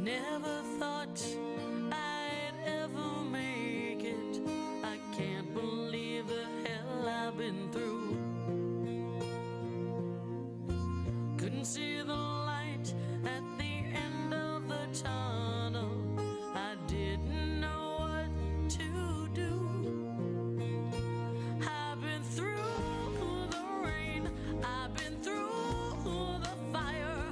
Never thought I'd ever make it. I can't believe the hell I've been through. Couldn't see the light at the end of the tunnel. I didn't know what to do. I've been through the rain, I've been through the fire.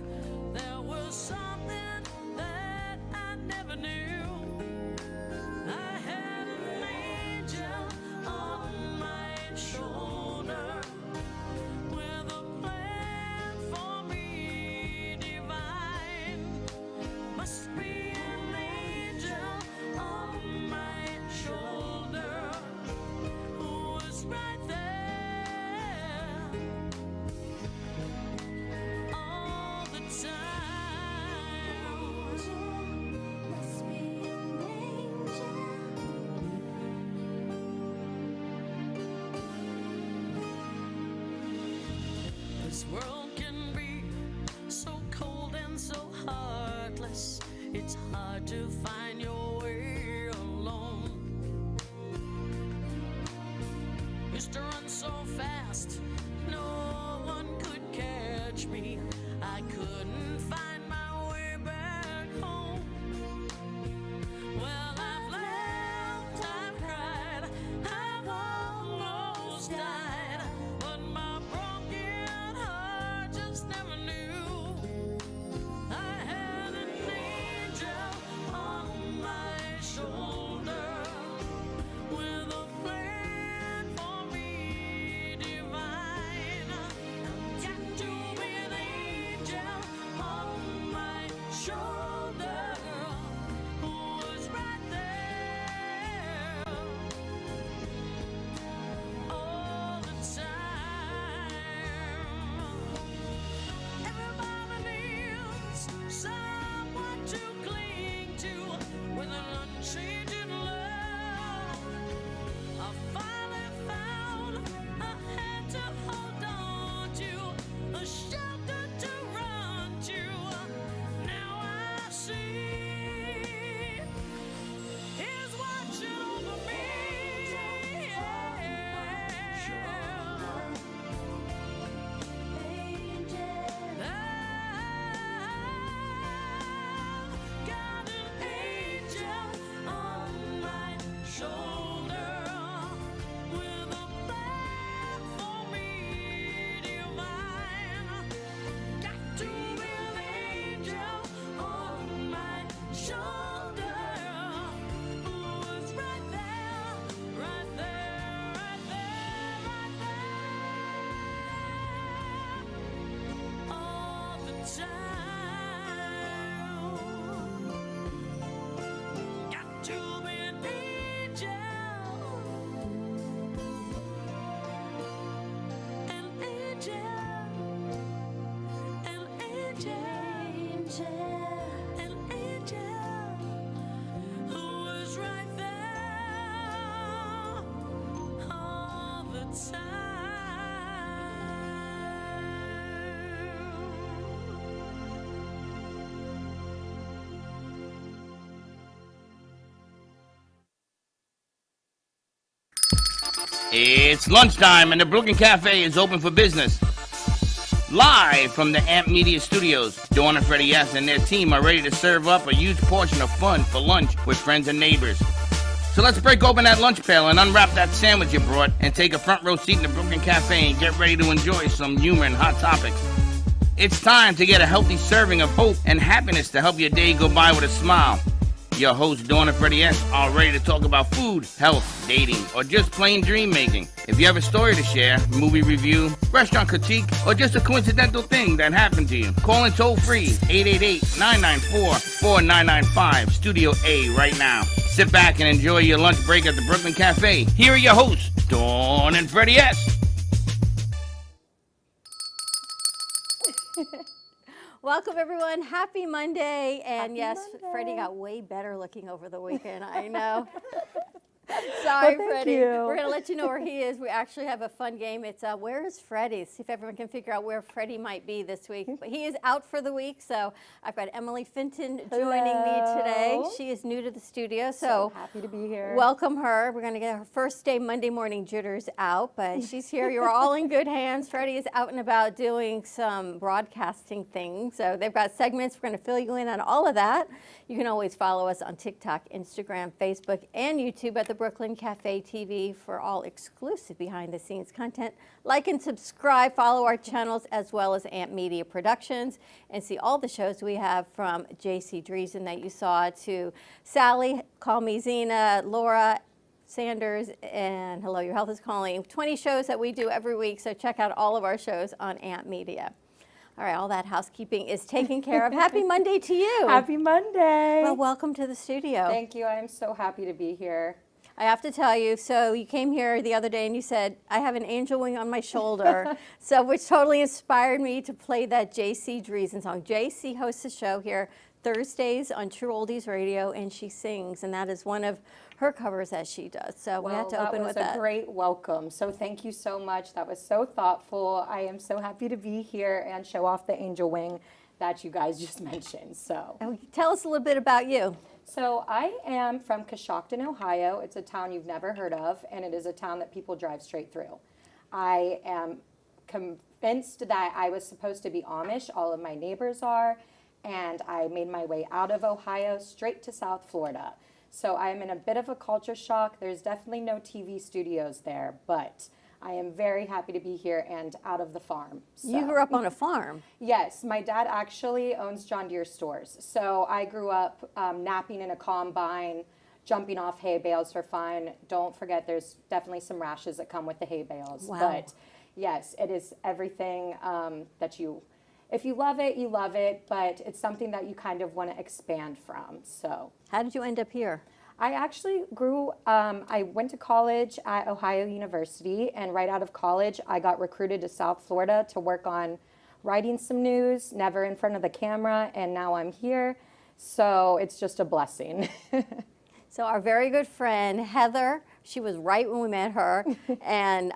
There was something that I never knew. I had an angel on my shoulder with a plan for me divine. Must be an angel on my shoulder who was right there all the time. Must be an angel. This world can be so cold and so heartless. It's hard to find your way alone. Used to run so fast, no one could catch me. I couldn't find my way back home. Well, I've laughed, I've cried, I've almost died, but my broken heart just never knew. I had an angel on my shoulder with a plan for me divine. Got to be an angel on my shoulder who was right there all the time. Everybody needs someone to cling to with an unchanging love. I finally found a hand to hold on to, a shelter to run to. Now I see he's watching over me. I've got an angel on my shoulder with a plan for me divine. Got to be an angel on my shoulder who was right there, right there, right there, right there all the time. Got to be an angel, an angel, an angel, an angel who was right there all the time. It's lunchtime and the Brooklyn Cafe is open for business. Live from the Amp Media Studios, Dawn and Freddie S. and their team are ready to serve up a huge portion of fun for lunch with friends and neighbors. So let's break open that lunch pail and unwrap that sandwich you brought and take a front row seat in the Brooklyn Cafe and get ready to enjoy some humor and hot topics. It's time to get a healthy serving of hope and happiness to help your day go by with a smile. Your hosts, Dawn and Freddie S., are ready to talk about food, health, dating, or just plain dream making. If you have a story to share, movie review, restaurant critique, or just a coincidental thing that happened to you, call in toll free 888-994-4995, Studio A right now. Sit back and enjoy your lunch break at the Brooklyn Cafe. Here are your hosts, Dawn and Freddie S. Welcome, everyone. Happy Monday. And yes, Freddie got way better looking over the weekend. I know. Sorry, Well, thank Freddie. you. We're going to let you know where he is. We actually have a fun game. It's Where is Freddie? See if everyone can figure out where Freddie might be this week. But he is out for the week, so I've got Emily Finton joining me today. Hello. She is new to the studio, So happy to be here. welcome her. We're going to get her first day Monday morning jitters out, but she's here. You're all in good hands. Freddie is out and about doing some broadcasting things. So they've got segments. We're going to fill you in on all of that. You can always follow us on TikTok, Instagram, Facebook, and YouTube at the Brooklyn Cafe TV for all exclusive behind-the-scenes content. Like and subscribe, follow our channels as well as Amp Media Productions, and see all the shows we have from J.C. Dreesen that you saw to Sally, Call Me Zena, Laura, Sanders, and Hello, Your Health is Calling. 20 shows that we do every week, so check out all of our shows on Amp Media. All right, all that housekeeping is taken care of. Happy Monday to you. Happy Monday. Well, welcome to the studio. Thank you. I am so happy to be here. I have to tell you, so you came here the other day and you said, I have an angel wing on my shoulder, so which totally inspired me to play that J.C. Dreesen song. J.C. hosts a show here Thursdays on True Oldies Radio, and she sings, and that is one of her covers that she does. So we had to open with that. That was a great welcome. So thank you so much. That was so thoughtful. I am so happy to be here and show off the angel wing that you guys just mentioned. So Tell us a little bit about you. So I am from Coshocton, Ohio. It's a town you've never heard of, and it is a town that people drive straight through. I am convinced that I was supposed to be Amish. All of my neighbors are, and I made my way out of Ohio straight to South Florida. So I am in a bit of a culture shock. There's definitely no TV studios there, but I am very happy to be here and out of the farm. So. You grew up on a farm. Yes, my dad actually owns John Deere stores. So I grew up napping in a combine, jumping off hay bales for fun. Don't forget, there's definitely some rashes that come with the hay bales. Wow. But yes, it is everything that you, if you love it, you love it, but it's something that you kind of want to expand from. So How did you end up here? I actually I went to college at Ohio University, and right out of college, I got recruited to South Florida to work on writing some news, never in front of the camera, and now I'm here. So it's just a blessing. So our very good friend, Heather, she was right when we met her, and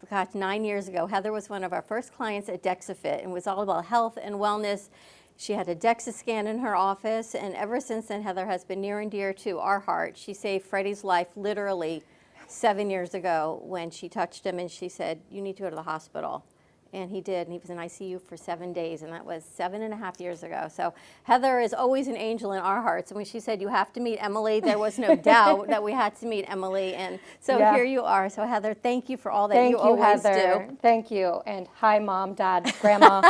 gosh, 9 years ago, Heather was one of our first clients at DexaFit, and was all about health and wellness. She had a DEXA scan in her office, and ever since then, Heather has been near and dear to our heart. She saved Freddie's life literally 7 years ago when she touched him, and she said, you need to go to the hospital. And he did, and he was in ICU for 7 days, and that was 7.5 years ago. So Heather is always an angel in our hearts. And when she said, you have to meet Emily, there was no doubt that we had to meet Emily. And so here you are. So Heather, thank you for all that you always Heather. do. Thank you. And hi, Mom, Dad, Grandma.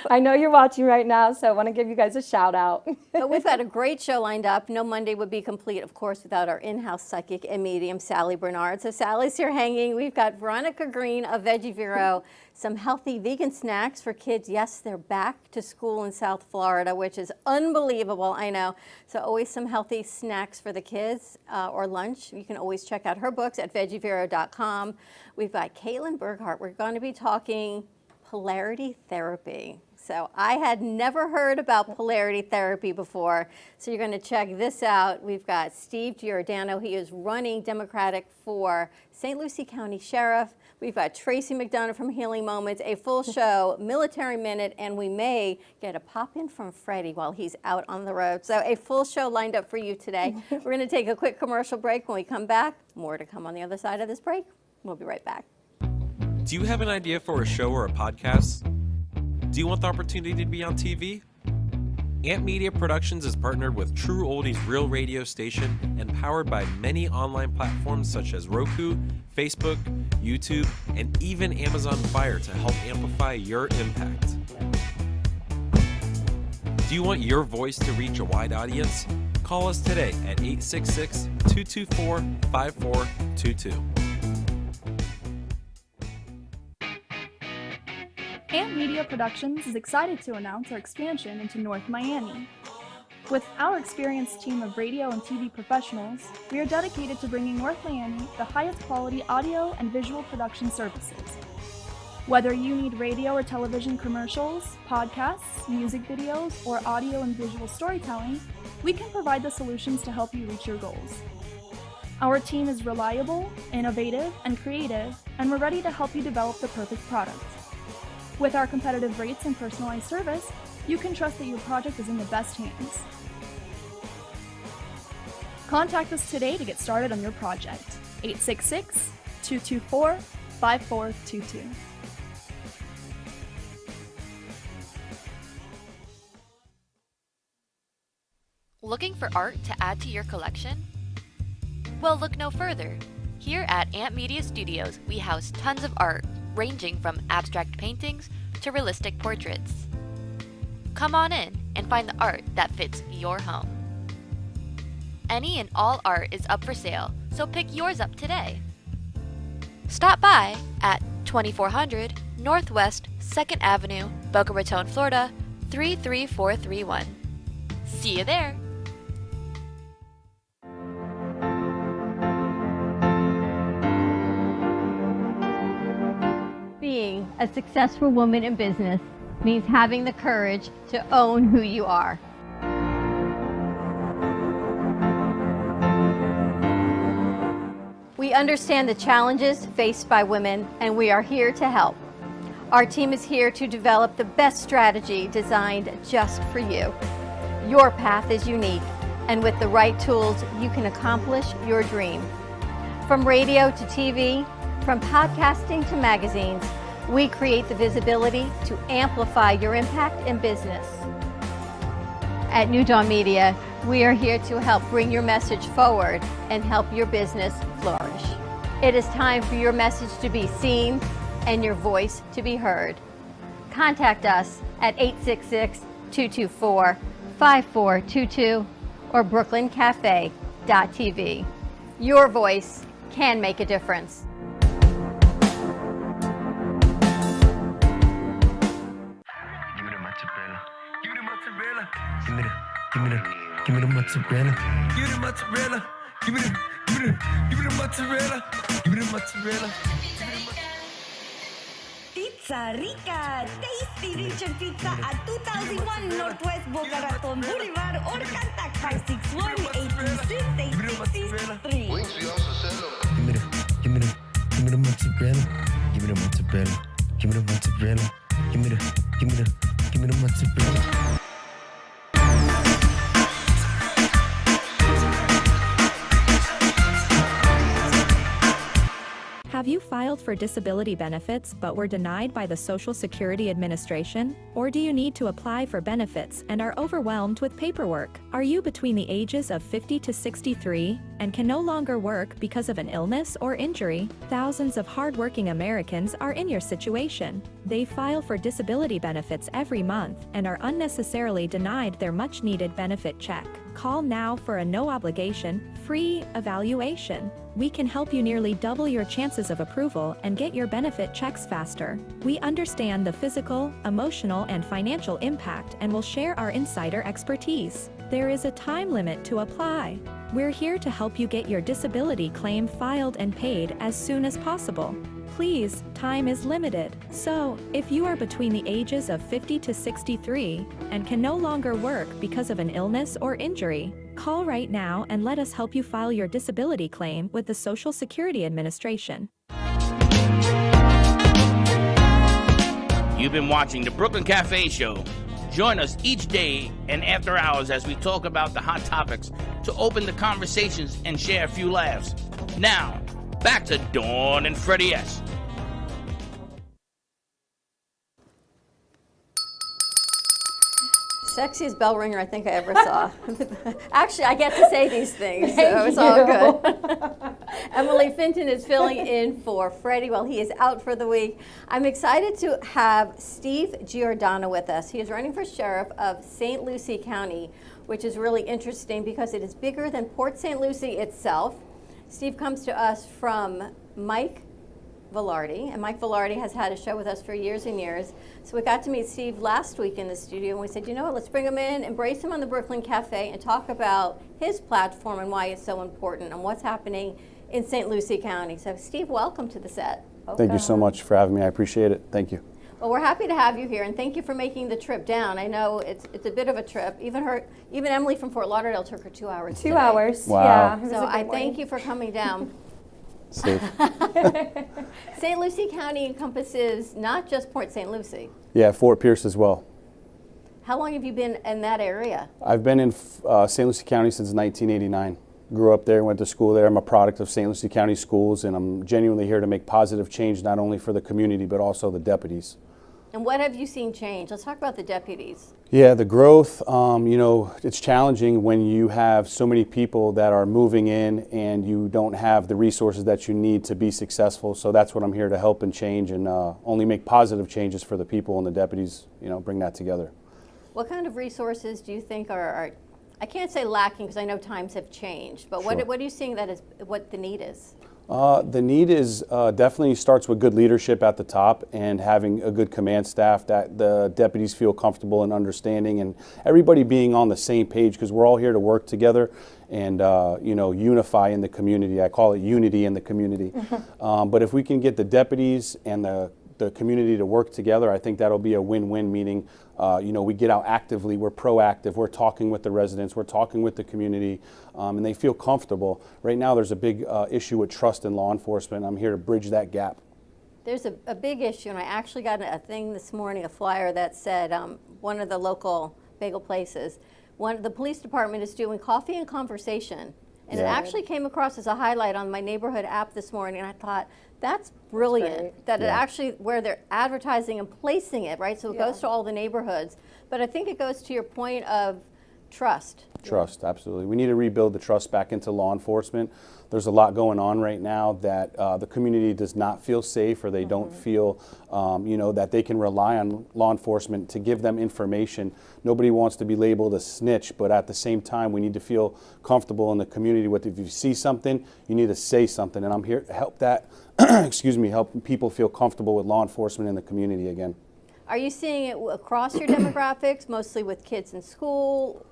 I know you're watching right now, so I want to give you guys a shout out. But we've got a great show lined up. No Monday would be complete, of course, without our in-house psychic and medium, Sally Bernard. So Sally's here hanging. We've got Veronica Green of Veggie Vero, some healthy vegan snacks for kids. Yes, they're back to school in South Florida, which is unbelievable, I know. So always some healthy snacks for the kids or lunch. You can always check out her books at veggievero.com. We've got Caitlin Burghardt. We're going to be talking polarity therapy. So I had never heard about polarity therapy before, so you're going to check this out. We've got Steve Giordano. He is running Democratic for St. Lucie County Sheriff. We've got Tracy McDonough from Healing Moments, a full show, Military Minute, and we may get a pop-in from Freddie while he's out on the road. So a full show lined up for you today. We're going to take a quick commercial break. When we come back, more to come on the other side of this break. We'll be right back. Do you have an idea for a show or a podcast? Do you want the opportunity to be on TV? Amp Media Productions is partnered with True Oldies Real Radio Station and powered by many online platforms such as Roku, Facebook, YouTube, and even Amazon Fire to help amplify your impact. Do you want your voice to reach a wide audience? Call us today at 866-224-5422. Amp Media Productions is excited to announce our expansion into North Miami. With our experienced team of radio and TV professionals, we are dedicated to bringing North Miami the highest quality audio and visual production services. Whether you need radio or television commercials, podcasts, music videos, or audio and visual storytelling, we can provide the solutions to help you reach your goals. Our team is reliable, innovative, and creative, and we're ready to help you develop the perfect product. With our competitive rates and personalized service, you can trust that your project is in the best hands. Contact us today to get started on your project. 866-224-5422. Looking for art to add to your collection? Well, look no further. Here at Amp Media Studios, we house tons of art, ranging from abstract paintings to realistic portraits. Come on in and find the art that fits your home. Any and all art is up for sale, so pick yours up today. Stop by at 2400 Northwest 2nd Avenue, Boca Raton, Florida 33431. See you there! Being a successful woman in business means having the courage to own who you are. We understand the challenges faced by women, and we are here to help. Our team is here to develop the best strategy designed just for you. Your path is unique, and with the right tools, you can accomplish your dream. From radio to TV, from podcasting to magazines, we create the visibility to amplify your impact in business. At New Dawn Media, we are here to help bring your message forward and help your business flourish. It is time for your message to be seen and your voice to be heard. Contact us at 866-224-5422 or brooklyncafe.tv. Your voice can make a difference. Give me the mozzarella. Give me the mozzarella. Give me the mozzarella. Give me the mozzarella. Pizza Rica, tasty Richard Pizza at 2001 Northwest Boca Raton Boulevard or contact 561-826-8663. Give me the mozzarella. Give me the mozzarella. Give me the mozzarella. Give me the mozzarella. Have you filed for disability benefits but were denied by the Social Security Administration? Or do you need to apply for benefits and are overwhelmed with paperwork? Are you between the ages of 50 to 63 and can no longer work because of an illness or injury? Thousands of hardworking Americans are in your situation. They file for disability benefits every month and are unnecessarily denied their much-needed benefit check. Call now for a no-obligation, free evaluation. We can help you nearly double your chances of approval and get your benefit checks faster. We understand the physical, emotional, and financial impact and will share our insider expertise. There is a time limit to apply. We're here to help you get your disability claim filed and paid as soon as possible. Please, time is limited. So, if you are between the ages of 50 to 63 and can no longer work because of an illness or injury, call right now and let us help you file your disability claim with the Social Security Administration. You've been watching the Brooklyn Cafe Show. Join us each day and after hours as we talk about the hot topics to open the conversations and share a few laughs. Now, back to Dawn and Freddie S. Sexiest bell ringer I think I ever saw. Actually, I get to say these things, so it's all good. Emily Finton is filling in for Freddie while he is out for the week. I'm excited to have Steve Giordano with us. He is running for sheriff of St. Lucie County, which is really interesting because it is bigger than Port St. Lucie itself. Steve comes to us from Mike Velarde, and Mike Velarde has had a show with us for years and years. So we got to meet Steve last week in the studio, and we said, you know what, let's bring him in, embrace him on the Brooklyn Cafe, and talk about his platform and why it's so important and what's happening in St. Lucie County. So Steve, welcome to the set. Thank you so much for having me. I appreciate it. Thank you. Well, we're happy to have you here, and thank you for making the trip down. I know it's a bit of a trip. Even Emily from Fort Lauderdale took her 2 hours. 2 hours. Wow. Yeah. it was So a good I morning. thank you for coming down. Safe. St. Lucie County encompasses not just Port St. Lucie. Yeah, Fort Pierce as well. How long have you been in that area? I've been in St. Lucie County since 1989. Grew up there, went to school there. I'm a product of St. Lucie County schools, and I'm genuinely here to make positive change, not only for the community, but also the deputies. And what have you seen change? Let's talk about the deputies. Yeah, the growth, it's challenging when you have so many people that are moving in and you don't have the resources that you need to be successful. So that's what I'm here to help and change, and only make positive changes for the people, and the deputies, bring that together. What kind of resources do you think are I can't say lacking because I know times have changed, but Sure. what are you seeing that is what the need is? The need is definitely starts with good leadership at the top and having a good command staff that the deputies feel comfortable and understanding, and everybody being on the same page, because we're all here to work together and unify in the community. I call it unity in the community. But if we can get the deputies and the community to work together, I think that'll be a win-win, meaning we get out actively, we're proactive, we're talking with the residents, we're talking with the community, and they feel comfortable. Right now there's a big issue with trust in law enforcement. I'm here to bridge that gap. There's a big issue, and I actually got a thing this morning, a flyer that said one of the local bagel places, the police department is doing coffee and conversation. And it actually came across as a highlight on my neighborhood app this morning, and I thought, that's brilliant, that it actually, where they're advertising and placing it, right? So it goes to all the neighborhoods. But I think it goes to your point of trust. Trust, absolutely. We need to rebuild the trust back into law enforcement. There's a lot going on right now that the community does not feel safe, or they don't feel, that they can rely on law enforcement to give them information. Nobody wants to be labeled a snitch, but at the same time, we need to feel comfortable in the community with, if you see something, you need to say something. And I'm here to help that, help people feel comfortable with law enforcement in the community again. Are you seeing it across your demographics, mostly with kids in school,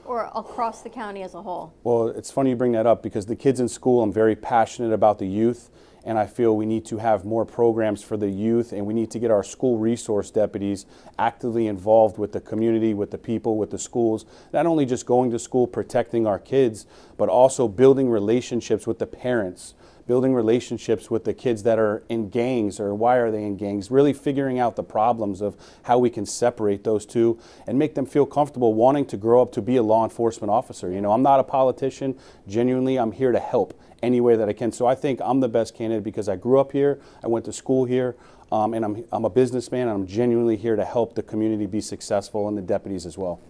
or across the county as a whole? Well, it's funny you bring that up, because the kids in school, I'm very passionate about the youth, and I feel we need to have more programs for the youth, and we need to get our school resource deputies actively involved with the community, with the people, with the schools, not only just going to school, protecting our kids, but also building relationships with the parents, building relationships with the kids that are in gangs, or why are they in gangs, really figuring out the problems of how we can separate those two and make them feel comfortable wanting to grow up to be a law enforcement officer. I'm not a politician. Genuinely, I'm here to help any way that I can. So I think I'm the best candidate because I grew up here, I went to school here, and I'm a businessman, and I'm genuinely here to help the community be successful, and the deputies as well.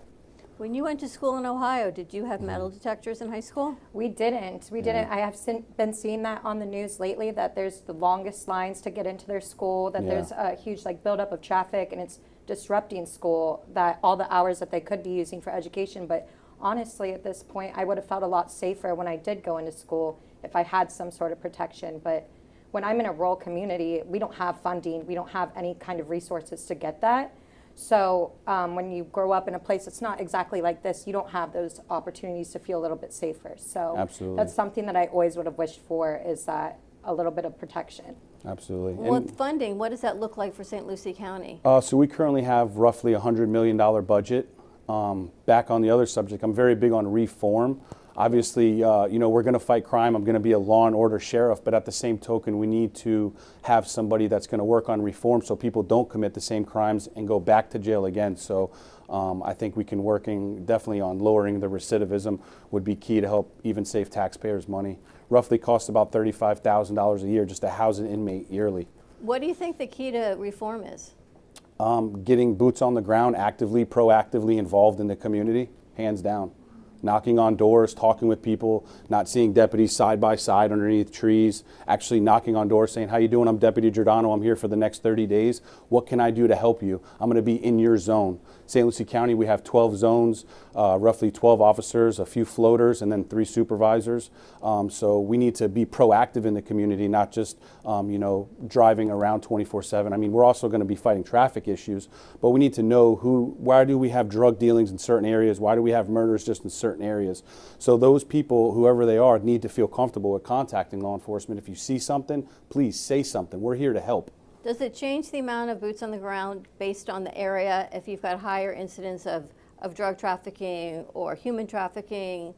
When you went to school in Ohio, did you have metal detectors in high school? We didn't. We didn't. I have been seeing that on the news lately, that there's the longest lines to get into their school, that there's a huge buildup of traffic, and it's disrupting school, that all the hours that they could be using for education. But honestly, at this point, I would have felt a lot safer when I did go into school if I had some sort of protection. But when I'm in a rural community, we don't have funding. We don't have any kind of resources to get that. So when you grow up in a place that's not exactly like this, you don't have those opportunities to feel a little bit safer. So Absolutely. That's something that I always would have wished for, is that a little bit of protection. Absolutely. With funding, what does that look like for St. Lucie County? So we currently have roughly a $100 million budget. Back on the other subject, I'm very big on reform. Obviously, we're going to fight crime. I'm going to be a law and order sheriff, but at the same token, we need to have somebody that's going to work on reform so people don't commit the same crimes and go back to jail again. So I think we can definitely on lowering the recidivism would be key to help even save taxpayers money. Roughly costs about $35,000 a year just to house an inmate yearly. What do you think the key to reform is? Getting boots on the ground, actively, proactively involved in the community, hands down. Knocking on doors, talking with people, not seeing deputies side by side underneath trees, actually knocking on doors saying, how you doing? I'm Deputy Giordano. I'm here for the next 30 days. What can I do to help you? I'm going to be in your zone. St. Lucie County, we have 12 zones, roughly 12 officers, a few floaters, and then 3 supervisors. So we need to be proactive in the community, not just driving around 24/7. I mean, we're also going to be fighting traffic issues, but we need to know why do we have drug dealings in certain areas? Why do we have murders just in certain areas? So those people, whoever they are, need to feel comfortable with contacting law enforcement. If you see something, please say something. We're here to help. Does it change the amount of boots on the ground based on the area if you've got higher incidence of drug trafficking or human trafficking,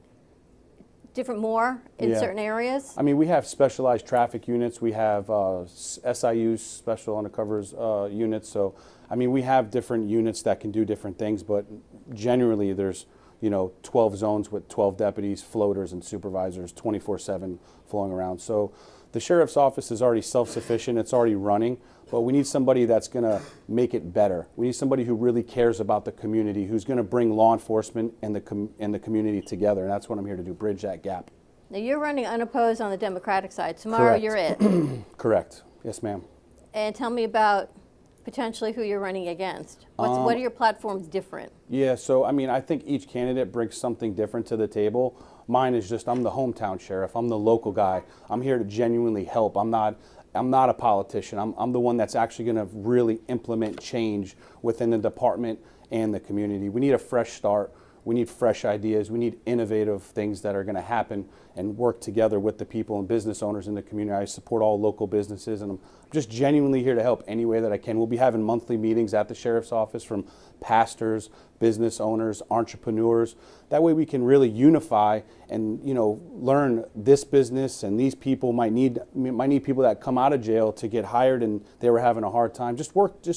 different more in certain areas? I mean, we have specialized traffic units. We have SIUs, Special Undercovers units. So, I mean, we have different units that can do different things, but generally there's, 12 zones with 12 deputies, floaters, and supervisors 24/7 flowing around. So the sheriff's office is already self-sufficient. It's already running, but we need somebody that's going to make it better. We need somebody who really cares about the community, who's going to bring law enforcement and the community together, and that's what I'm here to do, bridge that gap. Now, you're running unopposed on the Democratic side. Tomorrow, Correct. you're it. Correct. Yes, ma'am. And tell me about potentially who you're running against. What are your platforms different? Yeah, so I mean, I think each candidate brings something different to the table. Mine is just, I'm the hometown sheriff. I'm the local guy. I'm here to genuinely help. I'm not a politician. I'm the one that's actually going to really implement change within the department and the community. We need a fresh start. We need fresh ideas. We need innovative things that are going to happen and work together with the people and business owners in the community. I support all local businesses, and I'm just genuinely here to help any way that I can. We'll be having monthly meetings at the sheriff's office from pastors, business owners, entrepreneurs. That way we can really unify and learn this business, and these people might need people that come out of jail to get hired and they were having a hard time. Just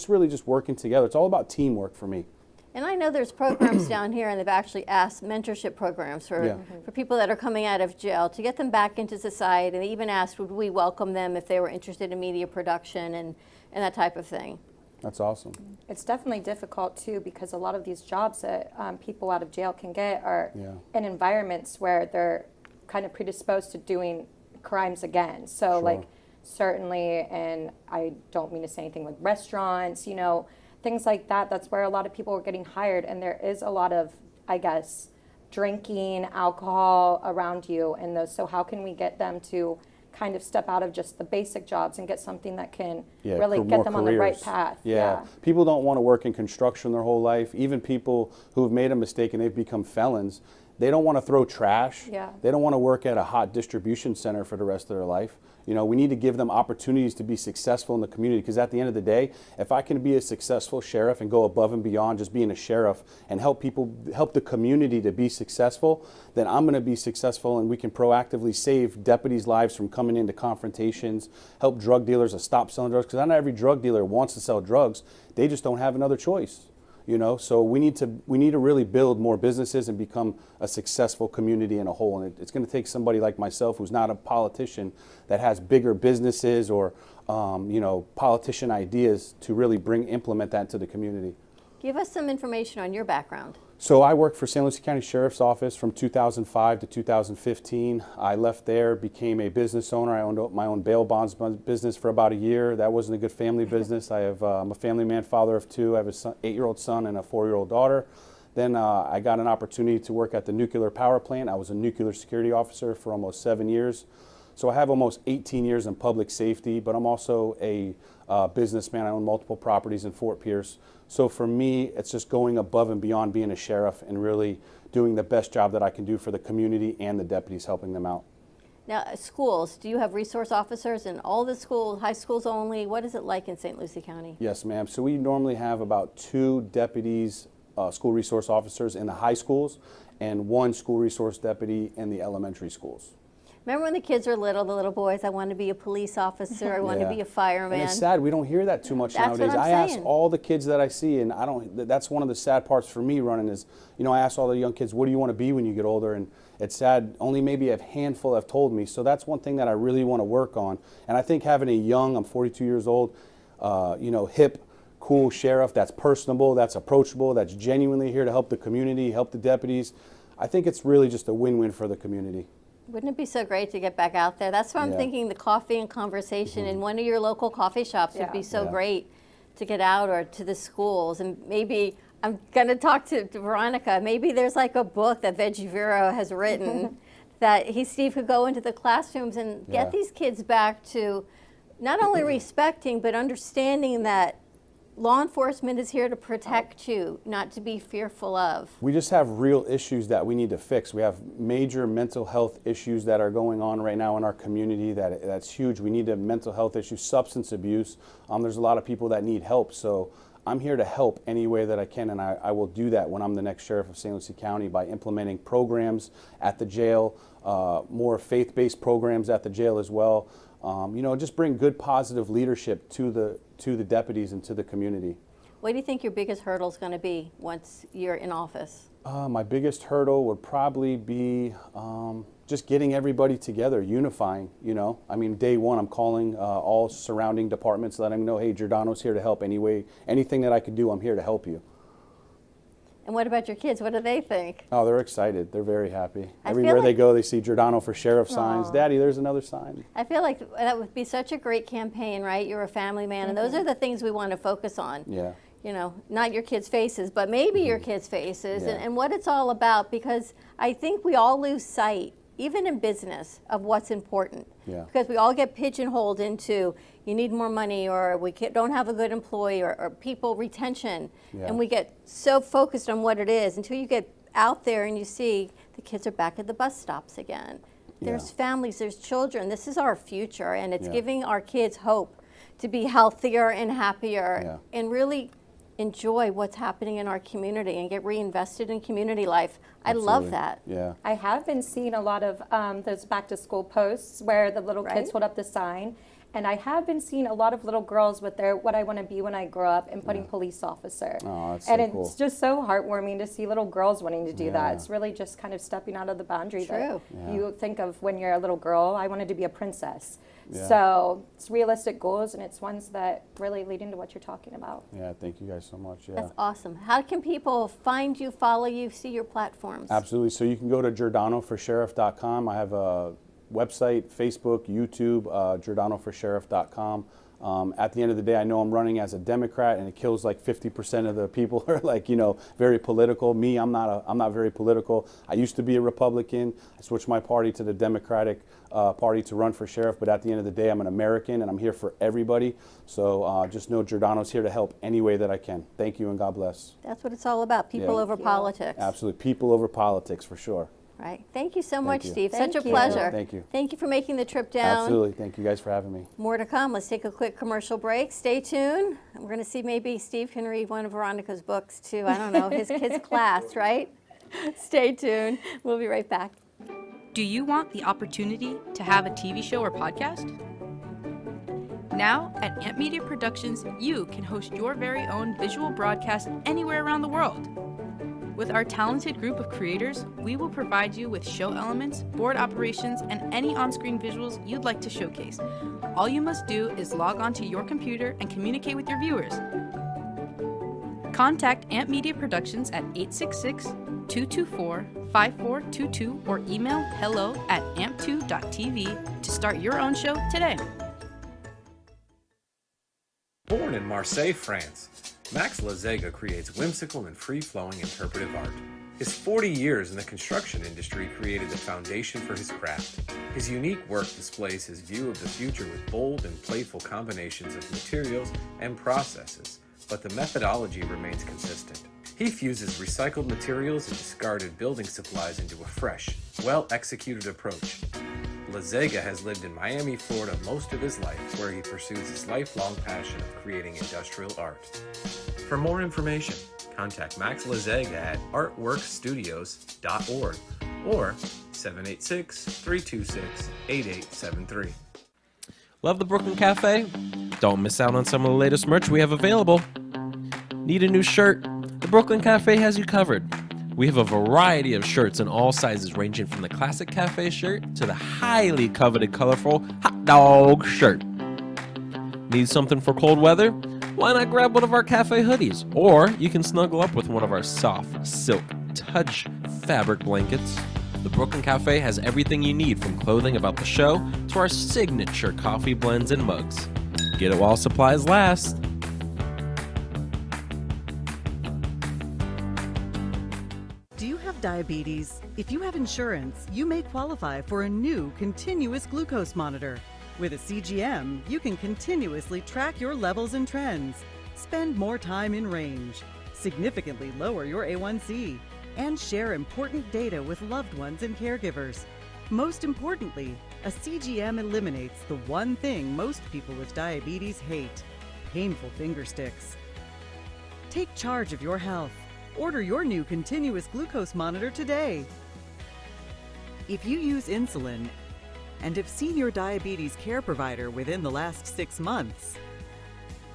really working together. It's all about teamwork for me. And I know there's programs down here, and they've actually asked mentorship programs for people that are coming out of jail to get them back into society. And they even asked, would we welcome them if they were interested in media production and that type of thing. That's awesome. It's definitely difficult too, because a lot of these jobs that people out of jail can get are in environments where they're kind of predisposed to doing crimes again. So like certainly, and I don't mean to say anything like restaurants, things like that. That's where a lot of people are getting hired, and there is a lot of, I guess, drinking, alcohol around you and those. So how can we get them to kind of step out of just the basic jobs and get something that can really get them on the right path? People don't want to work in construction their whole life. Even people who have made a mistake and they've become felons, they don't want to throw trash. They don't want to work at a hot distribution center for the rest of their life. We need to give them opportunities to be successful in the community, because at the end of the day, if I can be a successful sheriff and go above and beyond just being a sheriff and help the community to be successful, then I'm going to be successful, and we can proactively save deputies' lives from coming into confrontations, help drug dealers to stop selling drugs, because not every drug dealer wants to sell drugs. They just don't have another choice. So we need to really build more businesses and become a successful community in a whole. And it's going to take somebody like myself, who's not a politician, that has bigger businesses or politician ideas to really implement that to the community. Give us some information on your background. So I worked for St. Lucie County Sheriff's Office from 2005 to 2015. I left there, became a business owner. I owned my own bail bonds business for about a year. That wasn't a good family business. I'm a family man, father of two. I have an 8-year-old son and a 4-year-old daughter. Then I got an opportunity to work at the nuclear power plant. I was a nuclear security officer for almost 7 years. So I have almost 18 years in public safety, but I'm also a businessman. I own multiple properties in Fort Pierce. So for me, it's just going above and beyond being a sheriff and really doing the best job that I can do for the community and the deputies, helping them out. Now, schools, do you have resource officers in all the schools, high schools only? What is it like in St. Lucie County? Yes, ma'am. So we normally have about 2 deputies, school resource officers in the high schools, and 1 school resource deputy in the elementary schools. Remember when the kids were little, the little boys, I want to be a police officer, I want to be a fireman. And it's sad, we don't hear that too much nowadays. What I'm ask all the kids that I see, and that's one of the sad parts for me running is, I ask all the young kids, what do you want to be when you get older? And it's sad, only maybe a handful have told me. So that's one thing that I really want to work on. And I think having I'm 42 years old, hip, cool sheriff that's personable, that's approachable, that's genuinely here to help the community, help the deputies, I think it's really just a win-win for the community. Wouldn't it be so great to get back out there? That's why I'm thinking the coffee and conversation in one of your local coffee shops would be so great to get out, or to the schools. And maybe I'm going to talk to Veronica. Maybe there's like a book that Veggie Vero has written that Steve could go into the classrooms and get these kids back to not only respecting but understanding that law enforcement is here to protect you, not to be fearful of. We just have real issues that we need to fix. We have major mental health issues that are going on right now in our community that's huge. We need mental health issues, substance abuse. There's a lot of people that need help. So I'm here to help any way that I can, and I will do that when I'm the next sheriff of St. Lucie County by implementing programs at the jail, more faith-based programs at the jail as well. Just bring good, positive leadership to the deputies and to the community. What do you think your biggest hurdle is going to be once you're in office? My biggest hurdle would probably be just getting everybody together, unifying, day one, I'm calling all surrounding departments, letting them know, hey, Giordano's here to help anyway. Anything that I can do, I'm here to help you. And what about your kids? What do they think? Oh, they're excited. They're very happy. Everywhere they go, they see Giordano for Sheriff signs. Daddy, there's another sign. I feel like that would be such a great campaign, right? You're a family man, and those are the things we want to focus on. Yeah. Not your kids' faces, but maybe your kids' faces, Yeah. and what it's all about, because I think we all lose sight, even in business, of what's important. Yeah. Because we all get pigeonholed into, you need more money, or we don't have a good employee, or people retention. Yeah. And we get so focused on what it is until you get out there and you see the kids are back at the bus stops again. There's families, there's children. This is our future, and it's giving our kids hope to be healthier and happier and really enjoy what's happening in our community and get reinvested in community life. I love that. Yeah. I have been seeing a lot of those back to school posts where the little kids hold up the sign. And I have been seeing a lot of little girls with their what I want to be when I grow up and putting police officer. Oh, that's and so cool. It's just so heartwarming to see little girls wanting to do that. It's really just kind of stepping out of the boundary that you think of when you're a little girl. I wanted to be a princess. Yeah. So it's realistic goals, and it's ones that really lead into what you're talking about. Yeah, thank you guys so much. Yeah. That's awesome. How can people find you, follow you, see your platforms? Absolutely. So you can go to GiordanoForSheriff.com. I have a website, Facebook, YouTube, GiordanoForSheriff.com. At the end of the day, I know I'm running as a Democrat, and it kills like 50% of the people who are very political. Me, I'm not very political. I used to be a Republican. I switched my party to the Democratic Party to run for sheriff, but at the end of the day, I'm an American, and I'm here for everybody. So just know Giordano's here to help any way that I can. Thank you, and God bless. That's what it's all about, people over politics. Absolutely, people over politics, for sure. Right. Thank you so much, you. Steve. Thank Such a you. pleasure. Thank you. Thank you for making the trip down. Absolutely. Thank you guys for having me. More to come. Let's take a quick commercial break. Stay tuned. We're going to see maybe Steve can read one of Veronica's books to, I don't know, his kids' class, right? Stay tuned. We'll be right back. Do you want the opportunity to have a TV show or podcast? Now, at Amp Media Productions, you can host your very own visual broadcast anywhere around the world. With our talented group of creators, we will provide you with show elements, board operations, and any on-screen visuals you'd like to showcase. All you must do is log onto your computer and communicate with your viewers. Contact Amp Media Productions at 866-224-5422 or email hello@amp2.tv to start your own show today. Born in Marseille, France, Max Lazega creates whimsical and free-flowing interpretive art. His 40 years in the construction industry created the foundation for his craft. His unique work displays his view of the future with bold and playful combinations of materials and processes, but the methodology remains consistent. He fuses recycled materials and discarded building supplies into a fresh, well-executed approach. Lazega has lived in Miami, Florida most of his life, where he pursues his lifelong passion of creating industrial art. For more information, contact Max Lazega at artworkstudios.org or 786-326-8873. Love the Brooklyn Cafe? Don't miss out on some of the latest merch we have available. Need a new shirt? The Brooklyn Cafe has you covered. We have a variety of shirts in all sizes, ranging from the classic cafe shirt to the highly coveted colorful hot dog shirt. Need something for cold weather? Why not grab one of our cafe hoodies? Or you can snuggle up with one of our soft silk touch fabric blankets. The Brooklyn Cafe has everything you need, from clothing about the show to our signature coffee blends and mugs. Get it while supplies last. Do you have diabetes? If you have insurance, you may qualify for a new continuous glucose monitor. With a CGM, you can continuously track your levels and trends. spend more time in range, significantly lower your A1C, and share important data with loved ones and caregivers. Most importantly, a CGM eliminates the one thing most people with diabetes hate: painful finger sticks. Take charge of your health. Order your new continuous glucose monitor today. If you use insulin and have seen your diabetes care provider within the last 6 months,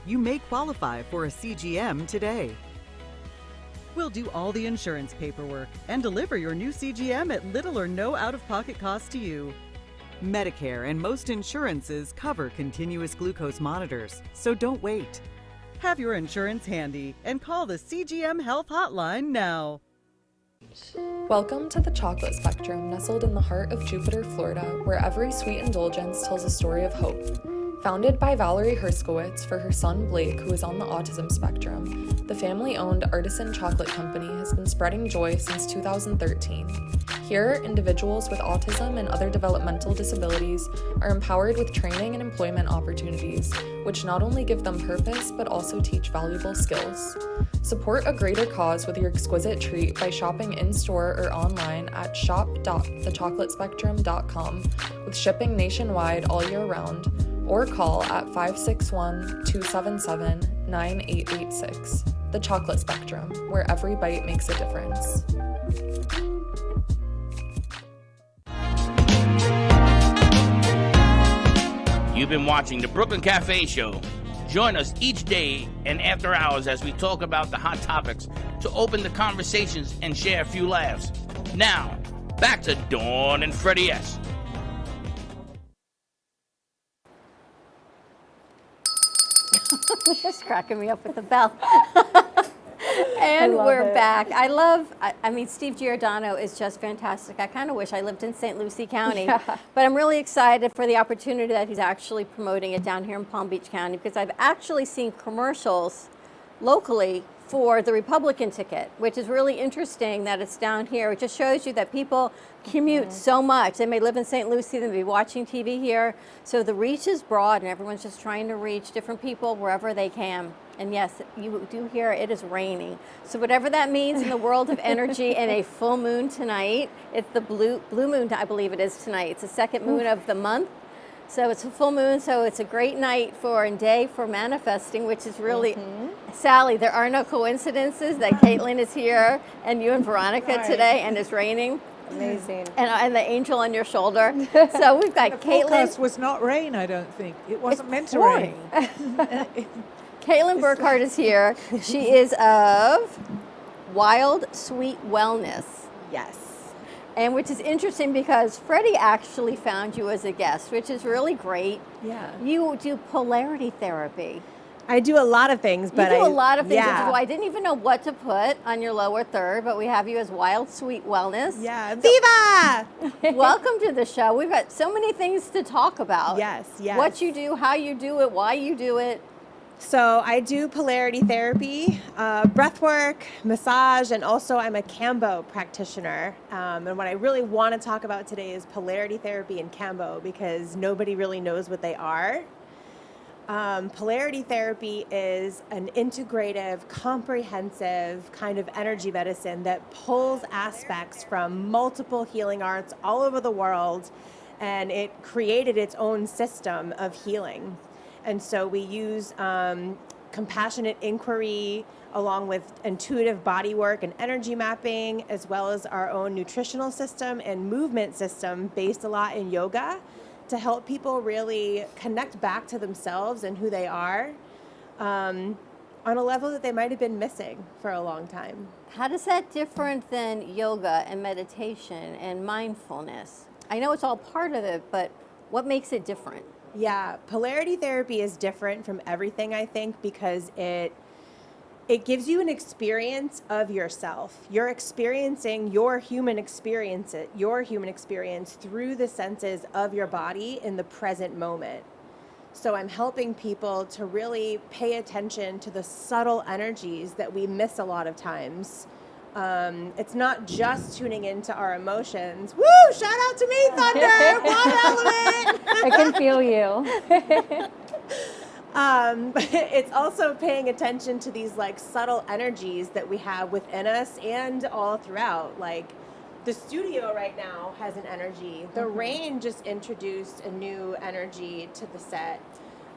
you may qualify for a CGM today. We'll do all the insurance paperwork and deliver your new CGM at little or no out-of-pocket cost to you. Medicare and most insurances cover continuous glucose monitors, so don't wait. Have your insurance handy and call the CGM Health Hotline now. Welcome to the Chocolate Spectrum, nestled in the heart of Jupiter, Florida, where every sweet indulgence tells a story of hope. Founded by Valerie Herskowitz for her son Blake, who is on the autism spectrum, the family-owned Artisan Chocolate Company has been spreading joy since 2013. Here, individuals with autism and other developmental disabilities are empowered with training and employment opportunities, which not only give them purpose, but also teach valuable skills. Support a greater cause with your exquisite treat by shopping in-store or online at shop.thechocolatespectrum.com, with shipping nationwide all year round, or call at 561-277-9886. The Chocolate Spectrum, where every bite makes a difference. You've been watching the Brooklyn Cafe Show. Join us each day and after hours as we talk about the hot topics to open the conversations and share a few laughs. Now, back to Dawn and Freddie S. Just cracking me up with the bell. And we're back. I mean, Steve Giordano is just fantastic. I kind of wish I lived in St. Lucie County, but I'm really excited for the opportunity that he's actually promoting it down here in Palm Beach County, because I've actually seen commercials locally for the Republican ticket, which is really interesting that it's down here. It just shows you that people commute so much. They may live in St. Lucie, they may be watching TV here. So the reach is broad and everyone's just trying to reach different people wherever they can. And yes, you do hear it is raining. So whatever that means in the world of energy and a full moon tonight, it's the blue moon, I believe it is tonight. It's the second moon of the month. So it's a full moon, so it's a great night and day for manifesting, which is really, Sally, there are no coincidences that Caitlin is here and you and Veronica today, and it's raining. Amazing. And the angel on your shoulder. So we've got the Caitlin. forecast was not rain, I don't think. It wasn't meant to rain. Caitlin Burkhardt is here. She is of Wild Sweet Wellness. Yes. And which is interesting because Freddie actually found you as a guest, which is really great. Yeah. You do polarity therapy. I do a lot of things, but you do a lot of things. Yeah. I didn't even know what to put on your lower third, but we have you as Wild Sweet Wellness. Yeah. Viva! Welcome to the show. We've got so many things to talk about. Yes, yes. What you do, how you do it, why you do it. So I do polarity therapy, breath work, massage, and also I'm a Cambo practitioner. And what I really want to talk about today is polarity therapy and Cambo, because nobody really knows what they are. Polarity therapy is an integrative, comprehensive kind of energy medicine that pulls aspects from multiple healing arts all over the world, and it created its own system of healing. And so we use compassionate inquiry along with intuitive body work and energy mapping, as well as our own nutritional system and movement system based a lot in yoga, to help people really connect back to themselves and who they are on a level that they might have been missing for a long time. How does that different than yoga and meditation and mindfulness? I know it's all part of it, but what makes it different? Yeah, polarity therapy is different from everything, I think, because it gives you an experience of yourself. You're experiencing your human experience through the senses of your body in the present moment. So I'm helping people to really pay attention to the subtle energies that we miss a lot of times. It's not just tuning into our emotions. Woo! Shout out to me, Thunder! Water element! I can feel you. But it's also paying attention to these like subtle energies that we have within us and all throughout. Like the studio right now has an energy. The rain just introduced a new energy to the set.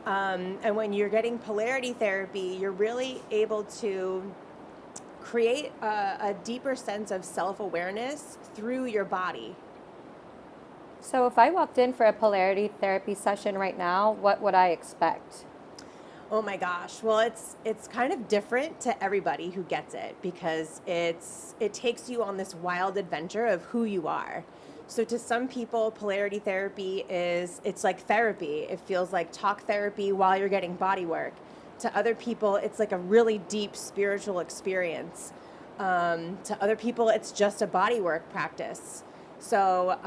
And when you're getting polarity therapy, you're really able to create a deeper sense of self-awareness through your body. So if I walked in for a polarity therapy session right now, what would I expect? Oh my gosh. Well, it's kind of different to everybody who gets it because it takes you on this wild adventure of who you are. So to some people, polarity therapy it's like therapy. It feels like talk therapy while you're getting body work. To other people, it's like a really deep spiritual experience. To other people, it's just a body work practice. So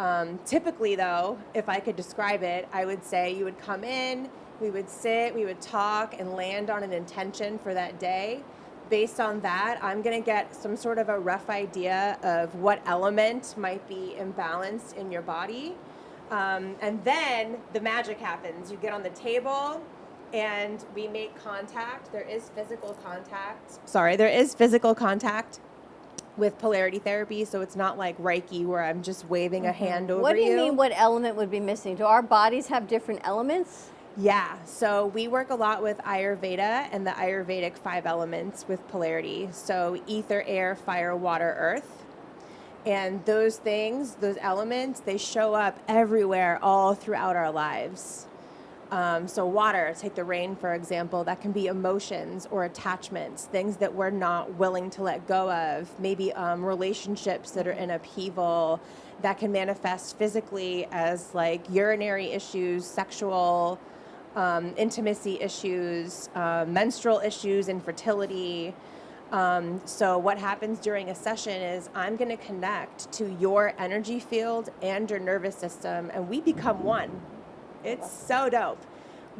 typically though, if I could describe it, I would say you would come in, we would sit, we would talk and land on an intention for that day. Based on that, I'm going to get some sort of a rough idea of what element might be imbalanced in your body. And then the magic happens. You get on the table and we make contact. There is physical contact with polarity therapy, so it's not like Reiki where I'm just waving a hand over you. What do you mean what element would be missing? Do our bodies have different elements? Yeah, so we work a lot with Ayurveda and the Ayurvedic 5 elements with polarity. So ether, air, fire, water, earth. And those things, those elements, they show up everywhere all throughout our lives. So water, take the rain, for example, that can be emotions or attachments, things that we're not willing to let go of, maybe relationships that are in upheaval that can manifest physically as like urinary issues, sexual intimacy issues, menstrual issues, infertility. So what happens during a session is I'm going to connect to your energy field and your nervous system, and we become one. It's so dope.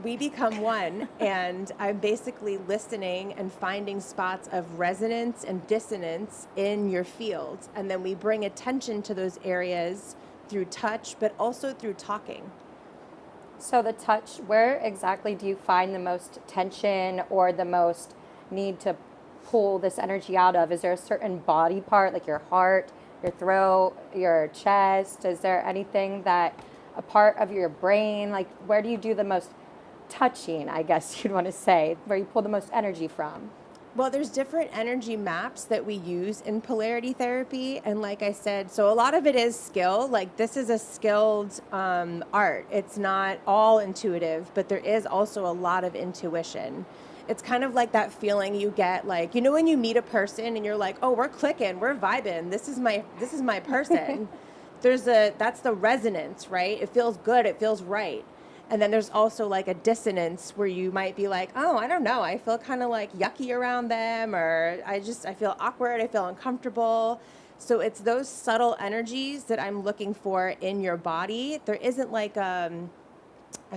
We become one, and I'm basically listening and finding spots of resonance and dissonance in your field. And then we bring attention to those areas through touch, but also through talking. So the touch, where exactly do you find the most tension or the most need to pull this energy out of? Is there a certain body part, like your heart, your throat, your chest? Is there anything that a part of your brain, like where do you do the most touching, I guess you'd want to say, where you pull the most energy from? Well, there's different energy maps that we use in polarity therapy. And like I said, so a lot of it is skill. Like this is a skilled art. It's not all intuitive, but there is also a lot of intuition. It's kind of like that feeling you get, like, you know, when you meet a person and you're like, oh, we're clicking, we're vibing. This is my person. That's the resonance, right? It feels good. It feels right. And then there's also like a dissonance where you might be like, oh, I don't know. I feel kind of like yucky around them, or I feel awkward. I feel uncomfortable. So it's those subtle energies that I'm looking for in your body. There isn't like a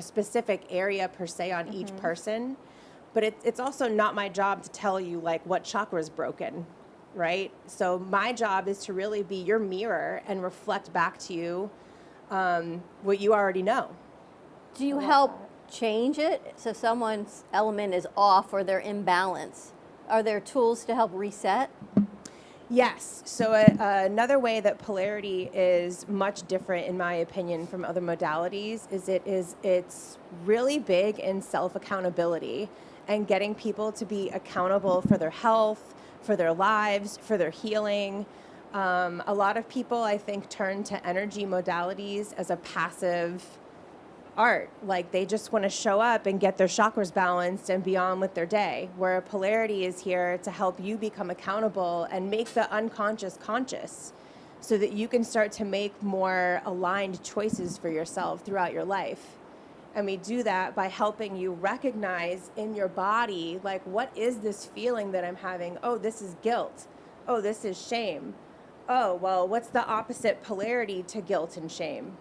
specific area per se on each person, but it's also not my job to tell you like what chakra is broken. Right? So my job is to really be your mirror and reflect back to you what you already know. Do you help change it so someone's element is off or they're imbalanced? Are there tools to help reset? Yes. So another way that polarity is much different, in my opinion, from other modalities is it's really big in self-accountability and getting people to be accountable for their health, for their lives, for their healing. A lot of people, I think, turn to energy modalities as a passive art. Like they just want to show up and get their chakras balanced and be on with their day, where polarity is here to help you become accountable and make the unconscious conscious so that you can start to make more aligned choices for yourself throughout your life. And we do that by helping you recognize in your body, like, what is this feeling that I'm having? Oh, this is guilt. Oh, this is shame. Oh, well, what's the opposite polarity to guilt and shame?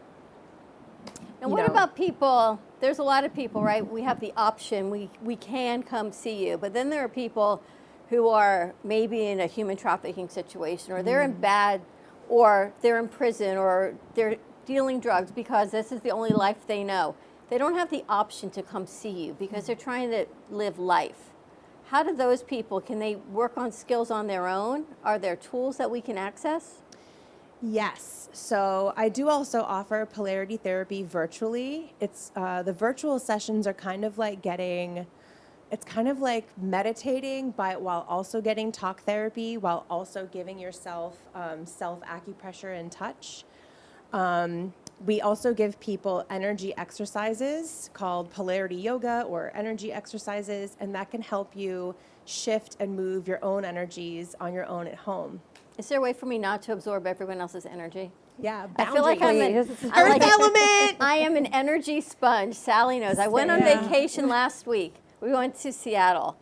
And what about people? There's a lot of people, right? We have the option. We can come see you. But then there are people who are maybe in a human trafficking situation, or they're in bad, or they're in prison, or they're dealing drugs because this is the only life they know. they don't have the option to come see you because they're trying to live life. How do those people, can they work on skills on their own? Are there tools that we can access? Yes. So I do also offer polarity therapy virtually. It's the virtual sessions are kind of like meditating while also getting talk therapy, while also giving yourself self acupressure and touch. We also give people energy exercises called polarity yoga or energy exercises, and that can help you shift and move your own energies on your own at home. Is there a way for me not to absorb everyone else's energy? Yeah, I feel like I'm an Earth element. I am an energy sponge. Sally knows. I went on vacation last week. We went to Seattle.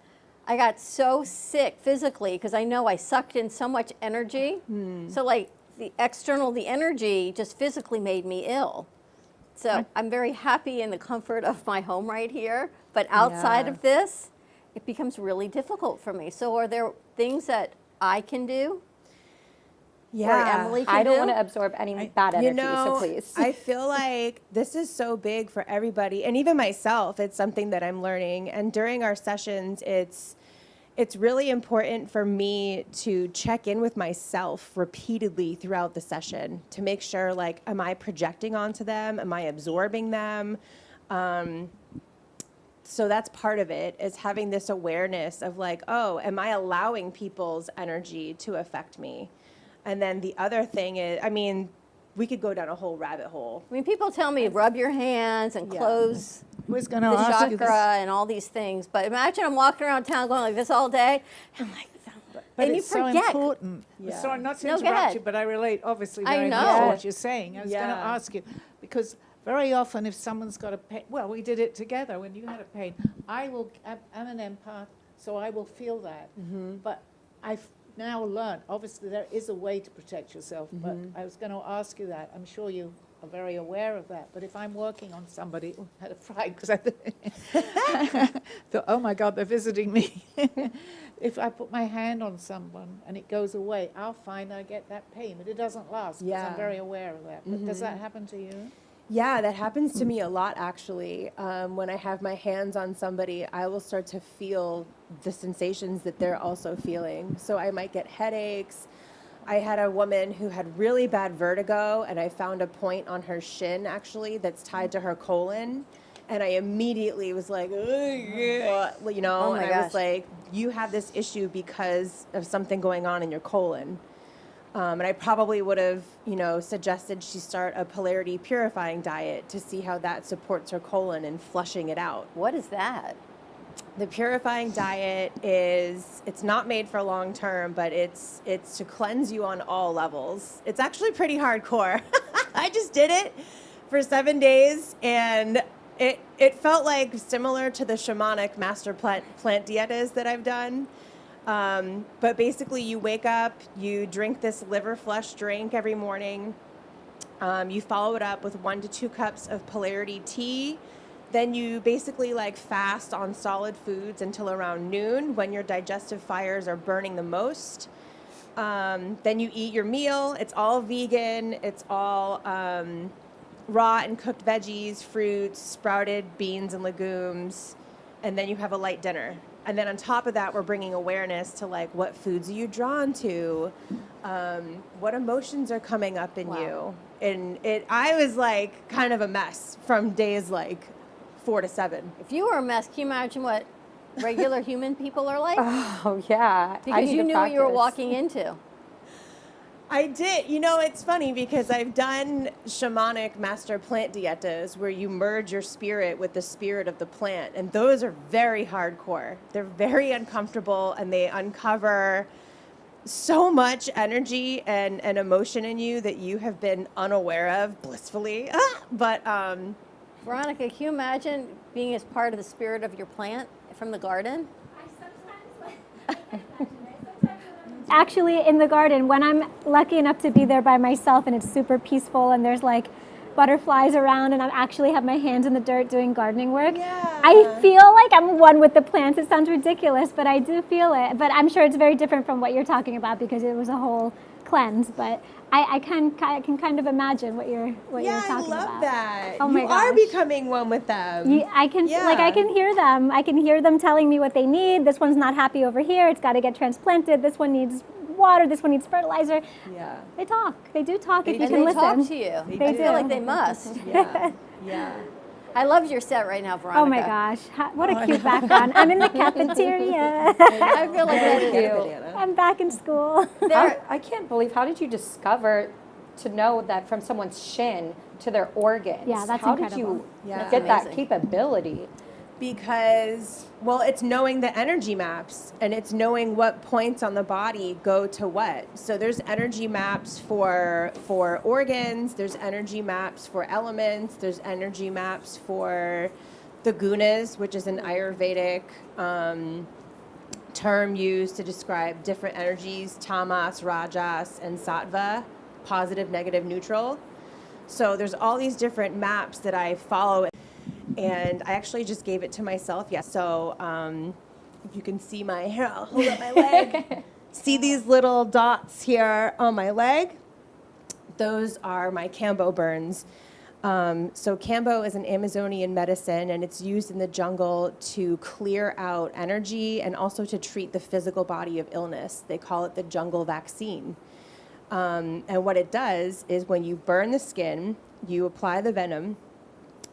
I got so sick physically because I know I sucked in so much energy. So like the energy just physically made me ill. So I'm very happy in the comfort of my home right here. But outside of this, it becomes really difficult for me. So are there things that I can do? Yeah, or Emily can I don't do? want to absorb any bad energy, so please. I feel like this is so big for everybody, and even myself, it's something that I'm learning. And during our sessions, it's really important for me to check in with myself repeatedly throughout the session to make sure, like, am I projecting onto them? Am I absorbing them? So that's part of it, is having this awareness of like, oh, am I allowing people's energy to affect me? And then the other thing is, I mean, we could go down a whole rabbit hole. I mean, people tell me rub your hands and close Who's going the to ask you this? chakra and all these things. But imagine I'm walking around town going like this all day. I'm like, But and it's you forget. so important. Yeah. Sorry, not to No, go interrupt ahead. you, but I relate obviously I very much know. to what you're saying. I was going to Yeah. ask you, because very often if someone's got a pain, well, we did it together when you had a pain. I'm an empath, so I will feel that. But I've now learned, obviously there is a way to protect yourself, but I was going to ask you that. I'm sure you are very aware of that. But if I'm working on somebody, I had a fright because I thought, oh my God, they're visiting me. If I put my hand on someone and it goes away, I'll find I get that pain, but it doesn't last because Yeah. I'm very aware of that. But does that happen to you? Yeah, that happens to me a lot, actually. When I have my hands on somebody, I will start to feel the sensations that they're also feeling. So I might get headaches. I had a woman who had really bad vertigo, and I found a point on her shin, actually, that's tied to her colon. And I immediately was like, you know, Oh my and I was gosh. like, you have this issue because of something going on in your colon. And I probably would have, you know, suggested she start a polarity purifying diet to see how that supports her colon and flushing it out. What is that? The purifying diet it's not made for long term, but it's to cleanse you on all levels. It's actually pretty hardcore. I just did it for 7 days, and it felt like similar to the shamanic master plant dietas that I've done. But basically you wake up, you drink this liver flush drink every morning. You follow it up with 1 to 2 cups of polarity tea. Then you basically like fast on solid foods until around noon when your digestive fires are burning the most. Then you eat your meal. It's all vegan. It's all raw and cooked veggies, fruits, sprouted beans and legumes. And then you have a light dinner. And then on top of that, we're bringing awareness to like what foods are you drawn to, what emotions are coming up in you. And I was like kind of a mess from days like 4 to 7. If you were a mess, can you imagine what regular human people are like? Oh, yeah. Because you knew what you were walking into. I did. You know, it's funny because I've done shamanic master plant dietas where you merge your spirit with the spirit of the plant. And those are very hardcore. They're very uncomfortable, and they uncover so much energy and emotion in you that you have been unaware of blissfully. Veronica, can you imagine being as part of the spirit of your plant from the garden? Actually, in the garden, when I'm lucky enough to be there by myself and it's super peaceful and there's like butterflies around and I actually have my hands in the dirt doing gardening work. I feel like I'm one with the plants. It sounds ridiculous, but I do feel it. But I'm sure it's very different from what you're talking about because it was a whole cleanse. But I can kind of imagine what you're talking about. I love that. Oh my you gosh. are becoming one with them. I can hear them. I can hear them telling me what they need. This one's not happy over here. It's got to get transplanted. This one needs water. This one needs fertilizer. Yeah. They talk. They do talk if you And can they listen. talk to you. They I do. feel like they must. Yeah. I love your set right now, Veronica. Oh my gosh, what a cute background. I'm in the cafeteria. I feel like Thank that's you. I'm back in school. I can't believe, how did you discover to know that from someone's shin to their organs? Yeah, that's how incredible. did you Yeah. get that Amazing. capability? Because, well, it's knowing the energy maps and it's knowing what points on the body go to what. So there's energy maps for organs, there's energy maps for elements, there's energy maps for the gunas, which is an Ayurvedic term used to describe different energies, tamas, rajas, and sattva, positive, negative, neutral. So there's all these different maps that I follow. And I actually just gave it to myself. Yeah. So if you can see my hair, I'll hold up my leg. See these little dots here on my leg? Those are my Kambo burns. So Kambo is an Amazonian medicine, and it's used in the jungle to clear out energy and also to treat the physical body of illness. They call it the jungle vaccine. And what it does is when you burn the skin, you apply the venom,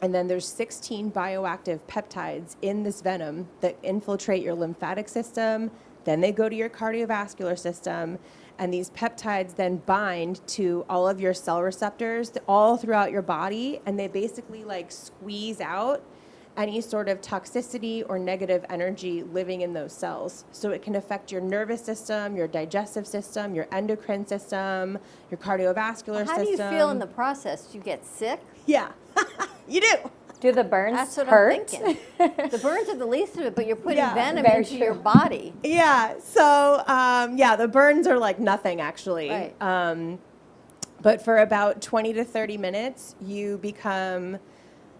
and then there's 16 bioactive peptides in this venom that infiltrate your lymphatic system. Then they go to your cardiovascular system. And these peptides then bind to all of your cell receptors all throughout your body. And they basically like squeeze out any sort of toxicity or negative energy living in those cells. So it can affect your nervous system, your digestive system, your endocrine system, your cardiovascular system. How do you feel in the process? Do you get sick? Yeah, you do. Do the burns That's what hurt? I'm thinking. The burns are the least of it, but you're putting Yeah, venom very into true. your body. Yeah, so the burns are like nothing actually. Right. But for about 20 to 30 minutes, you become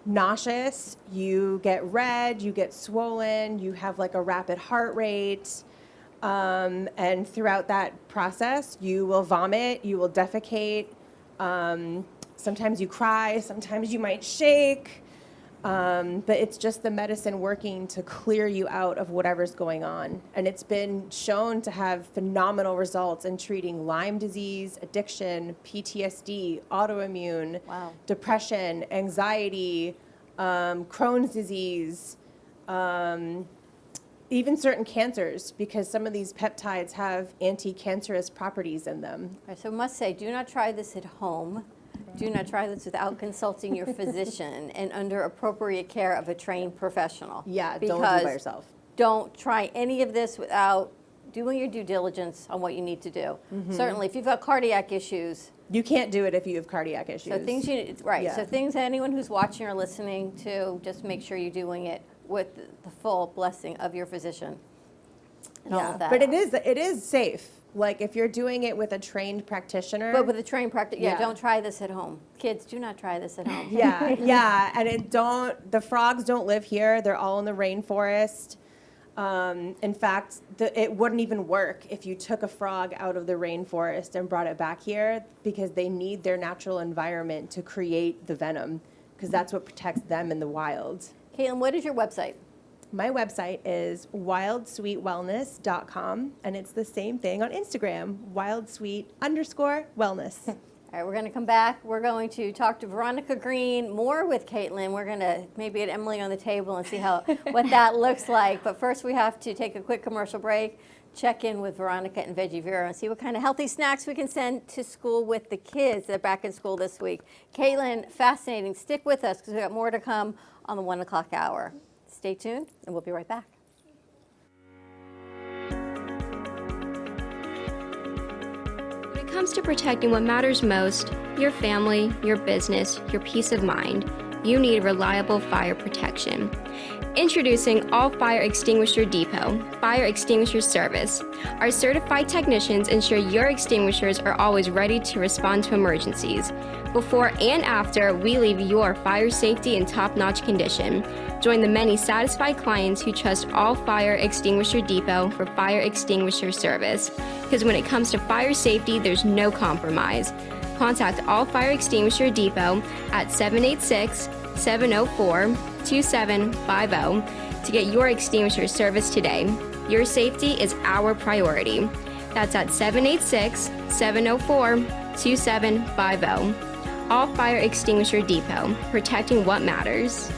nauseous, you get red, you get swollen, you have like a rapid heart rate. And throughout that process, you will vomit, you will defecate. Sometimes you cry, sometimes you might shake. But it's just the medicine working to clear you out of whatever's going on. And it's been shown to have phenomenal results in treating Lyme disease, addiction, PTSD, autoimmune, depression, anxiety, Crohn's disease, even certain cancers, because some of these peptides have anti-cancerous properties in them. Right, so I must say, do not try this at home. Do not try this without consulting your physician and under appropriate care of a trained professional. Yeah, don't do it by Because yourself. Don't try any of this without doing your due diligence on what you need to do. Mhm. Certainly, if you've got cardiac issues. You can't do it if you have cardiac issues. So things right. Yeah. So things anyone who's watching or listening to, just make sure you're doing it with the full blessing of your physician. And all of that. But it is safe. Like if you're doing it with a trained practitioner. But with a trained practitioner, don't try this at home. Kids, do not try this at home. Yeah, and the frogs don't live here. They're all in the rainforest. In fact, it wouldn't even work if you took a frog out of the rainforest and brought it back here, because they need their natural environment to create the venom, because that's what protects them in the wild. Caitlin, what is your website? My website is wildsweetwellness.com, and it's the same thing on Instagram, wildsweet_wellness. All right, we're going to come back. We're going to talk to Veronica Green, more with Caitlin. We're going to maybe get Emily on the table and see what that looks like. But first, we have to take a quick commercial break, check in with Veronica and Veggie Vera, and see what kind of healthy snacks we can send to school with the kids. They're back in school this week. Caitlin, fascinating. Stick with us because we've got more to come on the 1 o'clock hour. Stay tuned, and we'll be right back. When it comes to protecting what matters most, your family, your business, your peace of mind, you need reliable fire protection. Introducing All Fire Extinguisher Depot, Fire Extinguisher Service. Our certified technicians ensure your extinguishers are always ready to respond to emergencies. Before and after, we leave your fire safety in top-notch condition. Join the many satisfied clients who trust All Fire Extinguisher Depot for fire extinguisher service. Because when it comes to fire safety, there's no compromise. Contact All Fire Extinguisher Depot at 786-704-2750 to get your extinguisher service today. Your safety is our priority. That's at 786-704-2750. All Fire Extinguisher Depot, protecting what matters.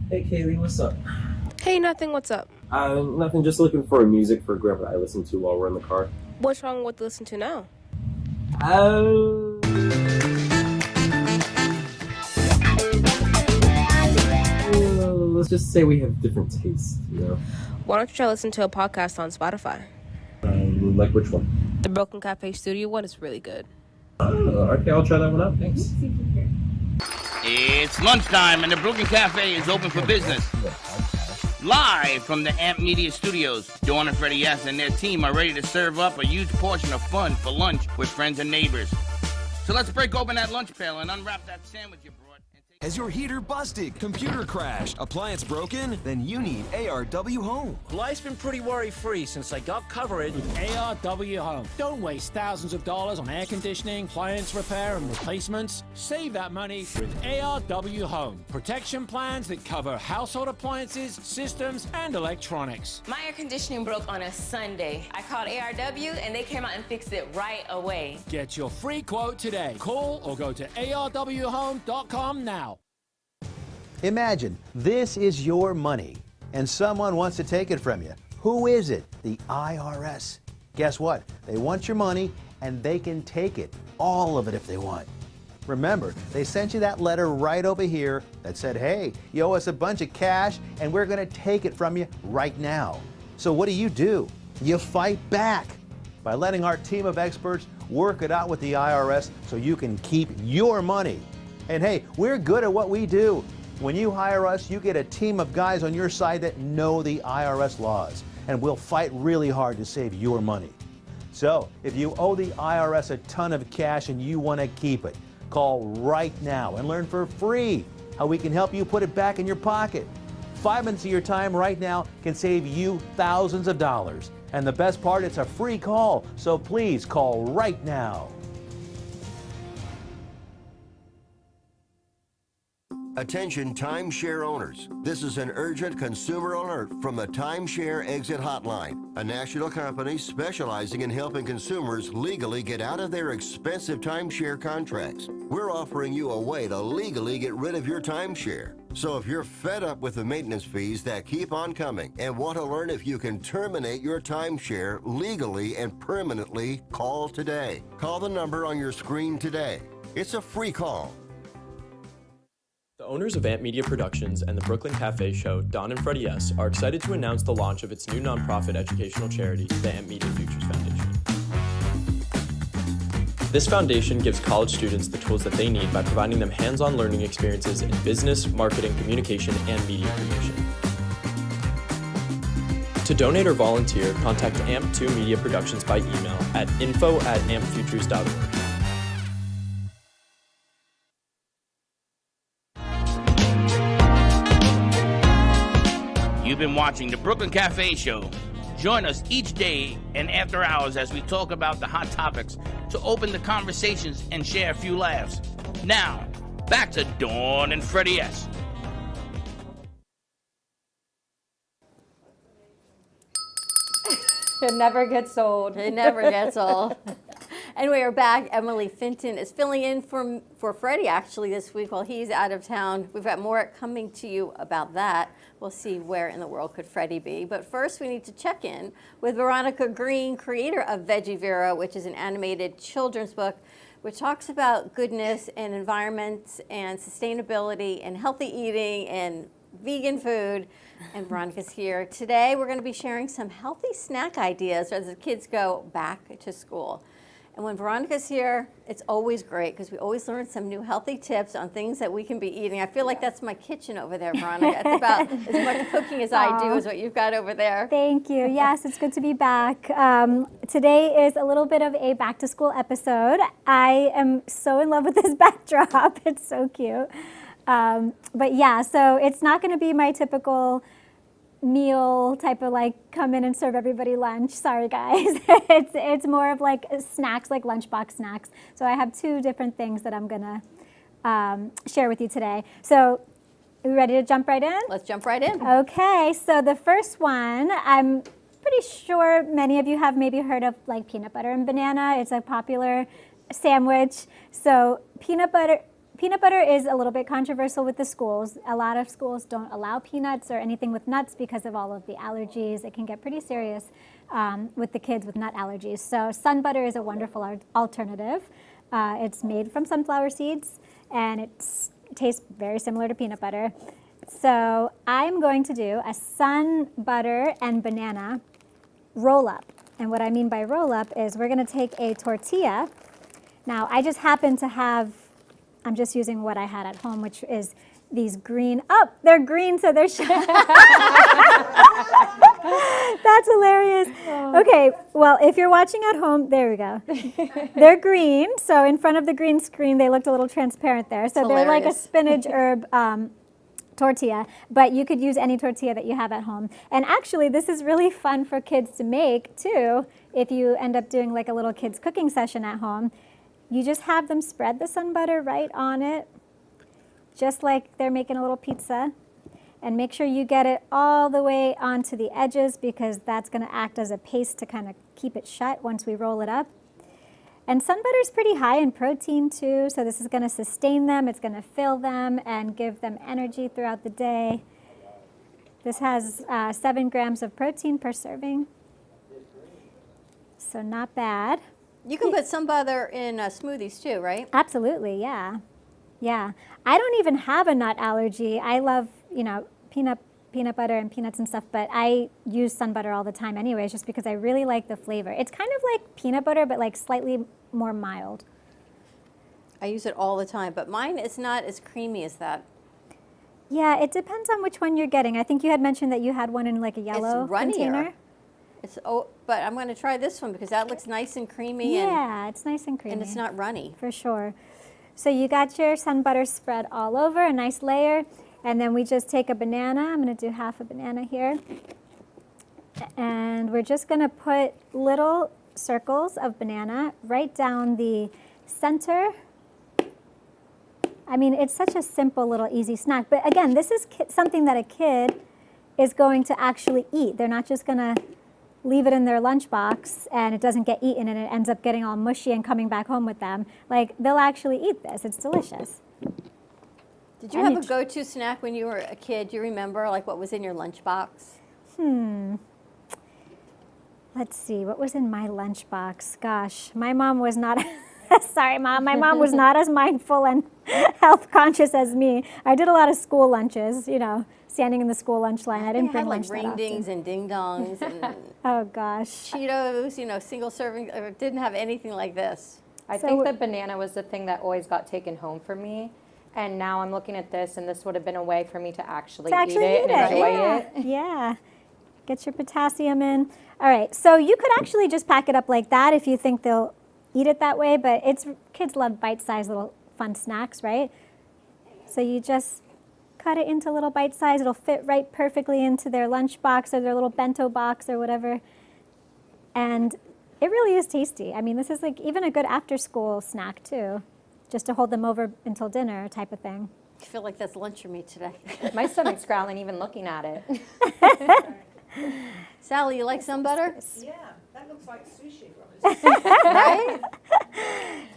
Hey Kaylee, what's up? Hey, nothing, what's up? Nothing, just looking for music for Grandpa I listen to while we're in the car. What's wrong with listen to now? Let's just say we have different tastes, you know? Why don't you try listening to a podcast on Spotify? Like which one? The Broken Cafe Studio one is really good. Okay, I'll try that one out, thanks. It's lunchtime and the Brooklyn Cafe is open for business. Live from the Amp Media Studios, Dawn and Freddie S. and their team are ready to serve up a huge portion of fun for lunch with friends and neighbors. So let's break open that lunch pail and unwrap that sandwich you brought. Has your heater busted, computer crashed, appliance broken? Then you need ARW Home. Life's been pretty worry-free since I got covered with ARW Home. Don't waste thousands of dollars on air conditioning, appliance repair, and replacements. Save that money with ARW Home. Protection plans that cover household appliances, systems, and electronics. My air conditioning broke on a Sunday. I called ARW, and they came out and fixed it right away. Get your free quote today. Call or go to arwhome.com now. Imagine this is your money and someone wants to take it from you. Who is it? The IRS. Guess what? They want your money and they can take it, all of it if they want. Remember, they sent you that letter right over here that said, hey, you owe us a bunch of cash and we're going to take it from you right now. So what do? You fight back by letting our team of experts work it out with the IRS so you can keep your money. And hey, we're good at what we do. When you hire us, you get a team of guys on your side that know the IRS laws, and we'll fight really hard to save your money. So, if you owe the IRS a ton of cash and you want to keep it, call right now and learn for free how we can help you put it back in your pocket. 5 minutes of your time right now can save you thousands of dollars. And the best part, it's a free call, so please call right now. Attention timeshare owners. This is an urgent consumer alert from the Timeshare Exit Hotline, a national company specializing in helping consumers legally get out of their expensive timeshare contracts. We're offering you a way to legally get rid of your timeshare. So if you're fed up with the maintenance fees that keep on coming and want to learn if you can terminate your timeshare legally and permanently, call today. Call the number on your screen today. It's a free call. The owners of Amp Media Productions and the Brooklyn Cafe show, Dawn and Freddie S., are excited to announce the launch of its new nonprofit educational charity, the Amp Media Futures Foundation. This foundation gives college students the tools that they need by providing them hands-on learning experiences in business, marketing, communication, and media creation. To donate or volunteer, contact AMP2 Media Productions by email at info@ampfutures.org. You've been watching the Brooklyn Cafe Show. Join us each day and after hours as we talk about the hot topics to open the conversations and share a few laughs. Now, back to Dawn and Freddie S. It never gets old. It never gets old. And we are back. Emily Finton is filling in for Freddie actually this week while he's out of town. We've got more coming to you about that. We'll see where in the world could Freddie be. But first we need to check in with Veronica Green, creator of Veggie Vero, which is an animated children's book which talks about goodness and environment and sustainability and healthy eating and vegan food. And Veronica's here. Today we're going to be sharing some healthy snack ideas as the kids go back to school. And when Veronica's here, it's always great because we always learn some new healthy tips on things that we can be eating. I feel like that's my kitchen over there, Veronica. It's about as much cooking as I do is what you've got over there. Thank you. Yes, it's good to be back. Today is a little bit of a back to school episode. I am so in love with this backdrop. It's so cute. But yeah, so it's not going to be my typical meal type of like come in and serve everybody lunch. Sorry guys. it's more of like snacks, like lunchbox snacks. So I have two different things that I'm gonna share with you today. So are we ready to jump right in? Let's jump right in. Okay, so the first one, I'm pretty sure many of you have maybe heard of like peanut butter and banana. It's a popular sandwich. So peanut butter is a little bit controversial with the schools. A lot of schools don't allow peanuts or anything with nuts because of all of the allergies. It can get pretty serious with the kids with nut allergies. So sun butter is a wonderful alternative. It's made from sunflower seeds and it tastes very similar to peanut butter. So I'm going to do a sun butter and banana roll up. And what I mean by roll up is we're going to take a tortilla. Now I just happen to have, I'm just using what I had at home, which is these green, they're green, so they're That's hilarious. Okay, well, if you're watching at home, there we go. They're green, so in front of the green screen, they looked a little transparent there. So they're like a spinach herb tortilla, but you could use any tortilla that you have at home. And actually, this is really fun for kids to make, too, if you end up doing like a little kids cooking session at home. You just have them spread the sun butter right on it, just like they're making a little pizza. And make sure you get it all the way onto the edges because that's going to act as a paste to kind of keep it shut once we roll it up. And sun butter is pretty high in protein too, so this is going to sustain them, it's going to fill them and give them energy throughout the day. This has 7 grams of protein per serving, so not bad. You can put sun butter in smoothies too, right? Absolutely, yeah. Yeah. I don't even have a nut allergy. I love, peanut butter and peanuts and stuff, but I use sun butter all the time anyways, just because I really like the flavor. It's kind of like peanut butter, but like slightly more mild. I use it all the time, but mine is not as creamy as that. Yeah, it depends on which one you're getting. I think you had mentioned that you had one in like a yellow container. But I'm going to try this one because that looks nice and creamy. Yeah, it's nice and creamy. And it's not runny. For sure. So you got your sun butter spread all over, a nice layer. And then we just take a banana. I'm going to do half a banana here. And we're just going to put little circles of banana right down the center. I mean, it's such a simple little easy snack. But again, this is something that a kid is going to actually eat. They're not just going to leave it in their lunchbox and it doesn't get eaten and it ends up getting all mushy and coming back home with them. Like, they'll actually eat this. It's delicious. Did you have a go-to snack when you were a kid? Do you remember, like, what was in your lunchbox? Let's see. What was in my lunchbox? Gosh, my mom was not... Sorry, Mom. My mom was not as mindful and health conscious as me. I did a lot of school lunches, standing in the school lunch line. I didn't bring lunch that often. Like ring-dings and ding-dongs and oh gosh, Cheetos, single serving. Didn't have anything like this. I think the banana was the thing that always got taken home for me. And now I'm looking at this, and this would have been a way for me to actually eat it and enjoy it. Yeah, get your potassium in. All right, so you could actually just pack it up like that if you think they'll eat it that way, but kids love bite-sized little fun snacks, right? So you just cut it into little bite size. It'll fit right perfectly into their lunch box or their little bento box or whatever. And it really is tasty. I mean, this is like even a good after-school snack too, just to hold them over until dinner type of thing. I feel like that's lunch for me today. My stomach's growling even looking at it. Sally, you like sun butter? Yeah, that looks like sushi. Right?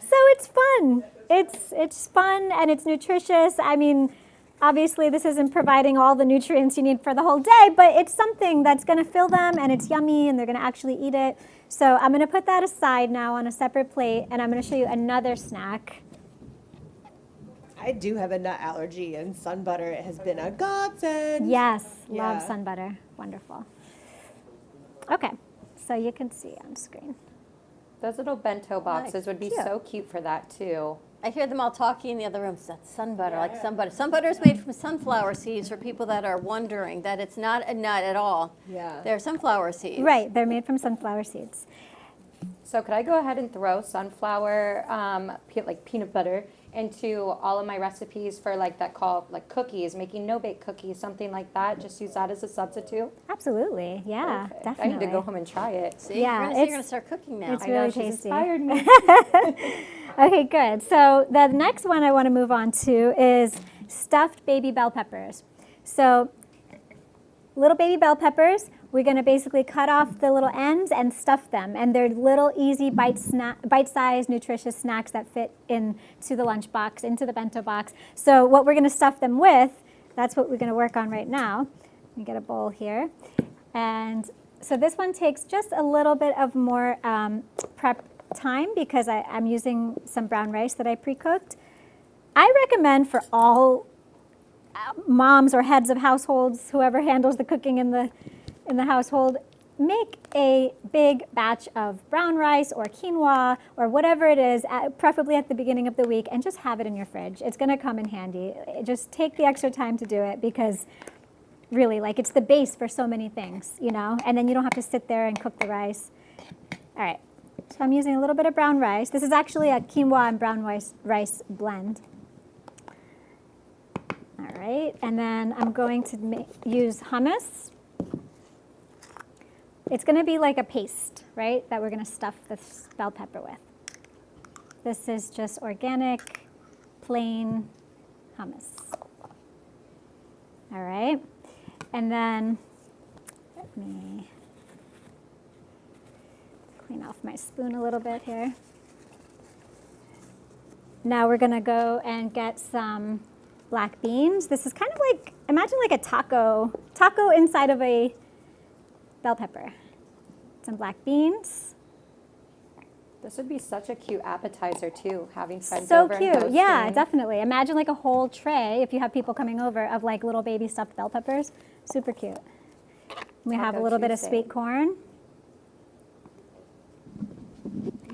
So it's fun. It's fun and it's nutritious. I mean, obviously this isn't providing all the nutrients you need for the whole day, but it's something that's going to fill them and it's yummy and they're going to actually eat it. So I'm going to put that aside now on a separate plate and I'm going to show you another snack. I do have a nut allergy, and sun butter has been a godsend. Yes, love sun butter. Wonderful. Okay, so you can see on screen. Those little bento boxes would be cute. so cute for that too. I hear them all talking in the other rooms. That's sun butter, like sun butter. Sun butter is made from sunflower seeds for people that are wondering that it's not a nut at all. Yeah. They're sunflower seeds. Right, they're made from sunflower seeds. So could I go ahead and throw sunflower, like peanut butter, into all of my recipes for like that call like cookies, making no-bake cookies, something like that? Just use that as a substitute? Absolutely, yeah, Perfect. definitely. I need to go home and try it. See, Yeah, you're gonna start cooking now. It's I really know, she's tasty. inspired me. Okay, good. So the next one I want to move on to is stuffed baby bell peppers. So little baby bell peppers, we're going to basically cut off the little ends and stuff them. And they're little easy bite-sized nutritious snacks that fit into the lunch box, into the bento box. So what we're going to stuff them with, that's what we're going to work on right now. Let me get a bowl here. And so this one takes just a little bit of more prep time because I'm using some brown rice that I pre-cooked. I recommend for all moms or heads of households, whoever handles the cooking in the household, make a big batch of brown rice or quinoa or whatever it is, preferably at the beginning of the week, and just have it in your fridge. It's going to come in handy. Just take the extra time to do it because really, like, it's the base for so many things, you know, and then you don't have to sit there and cook the rice. All right. So I'm using a little bit of brown rice. This is actually a quinoa and brown rice blend. All right, and then I'm going to use hummus. It's going to be like a paste, right, that we're going to stuff this bell pepper with. This is just organic, plain hummus. All right, and then let me clean off my spoon a little bit here. Now we're going to go and get some black beans. This is kind of like, imagine like a taco inside of a bell pepper. Some black beans. This would be such a cute appetizer too, having friends So over and cute, hosting. yeah, definitely. Imagine like a whole tray if you have people coming over of like little baby stuffed bell peppers. Super cute. We have a little bit of sweet corn.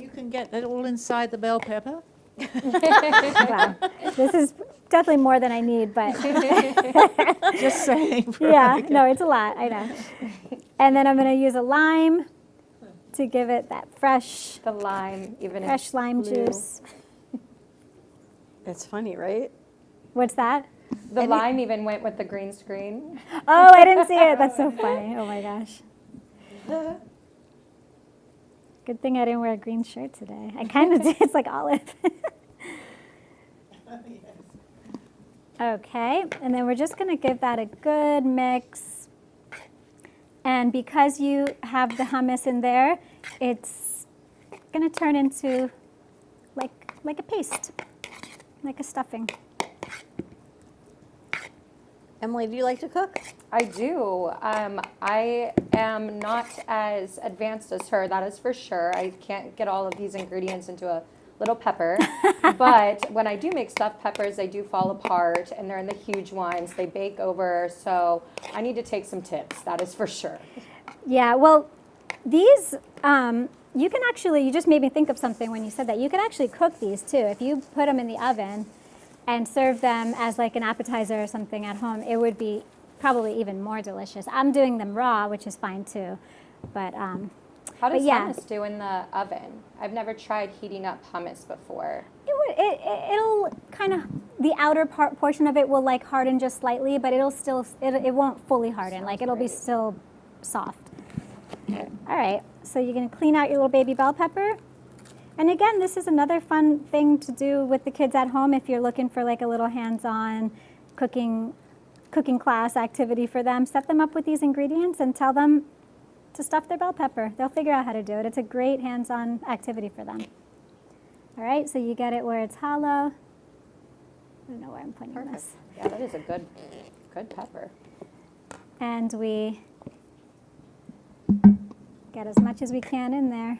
You can get that all inside the bell pepper. Wow. This is definitely more than I need, but Just saying. yeah, no, it's a lot, I know. And then I'm going to use a lime to give it that fresh, the lime, even fresh lime blue. juice. It's funny, right? What's that? The lime even went with the green screen. Oh, I didn't see it. That's so funny. Oh my gosh. Good thing I didn't wear a green shirt today. I kind of did. It's like olive. Okay, and then we're just going to give that a good mix. And because you have the hummus in there, it's going to turn into like a paste, like a stuffing. Emily, do you like to cook? I do. I am not as advanced as her, that is for sure. I can't get all of these ingredients into a little pepper. But when I do make stuffed peppers, they do fall apart, and they're in the huge ones. They bake over, so I need to take some tips, that is for sure. Yeah, well, these, you can actually, you just made me think of something when you said that. You can actually cook these too. If you put them in the oven and serve them as like an appetizer or something at home, it would be probably even more delicious. I'm doing them raw, which is fine too. But how does yeah. hummus do in the oven? I've never tried heating up hummus before. It'll kind of, the outer portion of it will like harden just slightly, but it'll still, it won't fully harden. Like it'll be still soft. All right, so you're gonna clean out your little baby bell pepper. And again, this is another fun thing to do with the kids at home if you're looking for like a little hands-on cooking class activity for them. Set them up with these ingredients and tell them to stuff their bell pepper. They'll figure out how to do it. It's a great hands-on activity for them. All right, so you get it where it's hollow. I don't know where I'm putting this. Yeah, that is a good pepper. And we get as much as we can in there.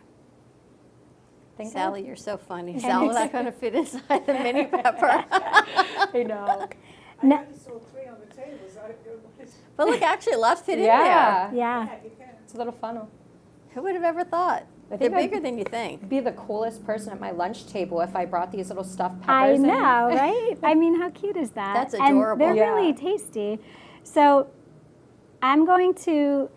Sally, you're so funny. Sally's not going to fit inside the mini pepper. I know. No. I saw 3 on the table, so I don't know what But look, actually, a lot fit in Yeah. there. Yeah. It's a little funnel. Who would have ever thought? They're bigger than you think. Be the coolest person at my lunch table if I brought these little stuffed I peppers. know, right? I mean, how cute is that? That's adorable. And they're really tasty. So I'm going to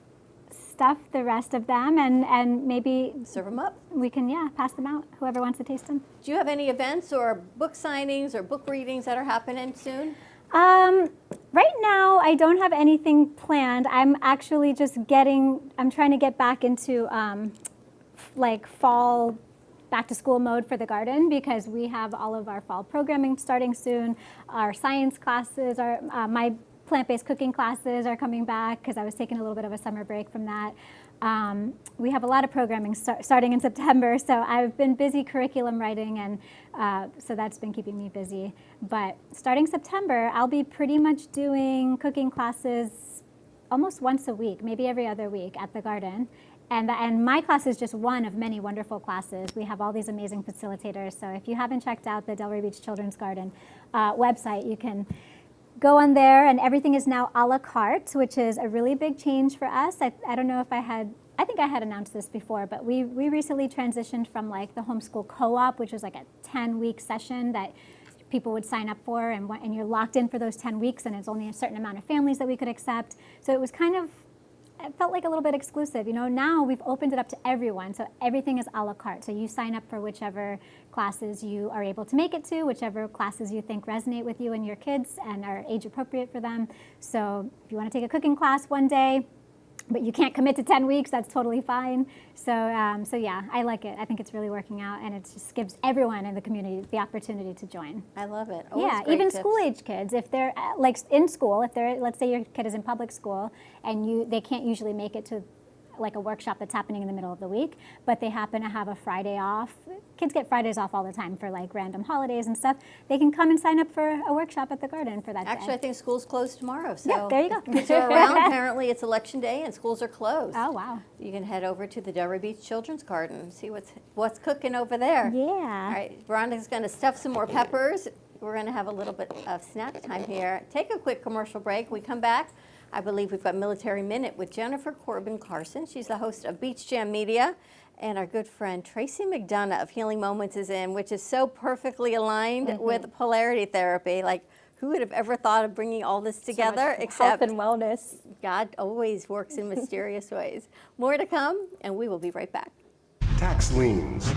stuff the rest of them and maybe serve them up. We can, pass them out, whoever wants to taste them. Do you have any events or book signings or book readings that are happening soon? Right now, I don't have anything planned. I'm actually I'm trying to get back into fall back to school mode for the garden because we have all of our fall programming starting soon. Our science classes my plant-based cooking classes are coming back because I was taking a little bit of a summer break from that. We have a lot of programming starting in September, so I've been busy curriculum writing, and so that's been keeping me busy. But starting September, I'll be pretty much doing cooking classes almost once a week, maybe every other week at the garden. And my class is just one of many wonderful classes. We have all these amazing facilitators, so if you haven't checked out the Delray Beach Children's Garden website, you can go on there, and everything is now a la carte, which is a really big change for us. I don't know if I think I had announced this before, but we recently transitioned from like the homeschool co-op, which was like a 10-week session that people would sign up for, and you're locked in for those 10 weeks, and it's only a certain amount of families that we could accept. So it was it felt like a little bit exclusive. Now we've opened it up to everyone, so everything is a la carte. So you sign up for whichever classes you are able to make it to, whichever classes you think resonate with you and your kids and are age appropriate for them. So if you want to take a cooking class one day, but you can't commit to 10 weeks, that's totally fine. So yeah, I like it. I think it's really working out, and it just gives everyone in the community the opportunity to join. I love it. Even school-age kids, if they're like in school, let's say your kid is in public school and they can't usually make it to like a workshop that's happening in the middle of the week, but they happen to have a Friday off. Kids get Fridays off all the time for like random holidays and stuff. They can come and sign up for a workshop at the garden for that day. Actually, I think school's closed tomorrow. So yeah, there you go. Kids are around. Apparently, it's election day and schools are closed. Oh, wow. You can head over to the Delray Beach Children's Garden and see what's cooking over there. Yeah. All right, Veronica's going to stuff some more peppers. We're going to have a little bit of snack time here. Take a quick commercial break. We come back. I believe we've got Military Minute with Jennifer Corbin Carson. She's the host of Beach Jam Media. And our good friend Tracy McDonough of Healing Moments is in, which is so perfectly aligned with polarity therapy. Like, who would have ever thought of bringing all this together? So much except health and wellness. God always works in mysterious ways. More to come, and we will be right back. Tax liens.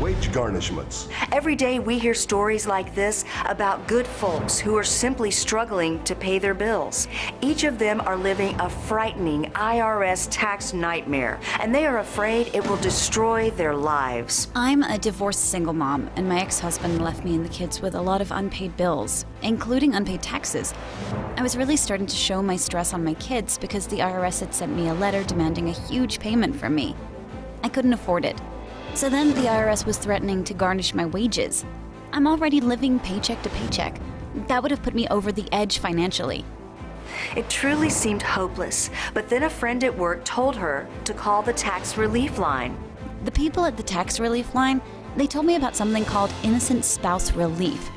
Wage garnishments. Every day we hear stories like this about good folks who are simply struggling to pay their bills. Each of them are living a frightening IRS tax nightmare, and they are afraid it will destroy their lives. I'm a divorced single mom, and my ex-husband left me and the kids with a lot of unpaid bills, including unpaid taxes. I was really starting to show my stress on my kids because the IRS had sent me a letter demanding a huge payment from me. I couldn't afford it. So then the IRS was threatening to garnish my wages. I'm already living paycheck to paycheck. That would have put me over the edge financially. It truly seemed hopeless, but then a friend at work told her to call the tax relief line. The people at the tax relief line, they told me about something called innocent spouse relief.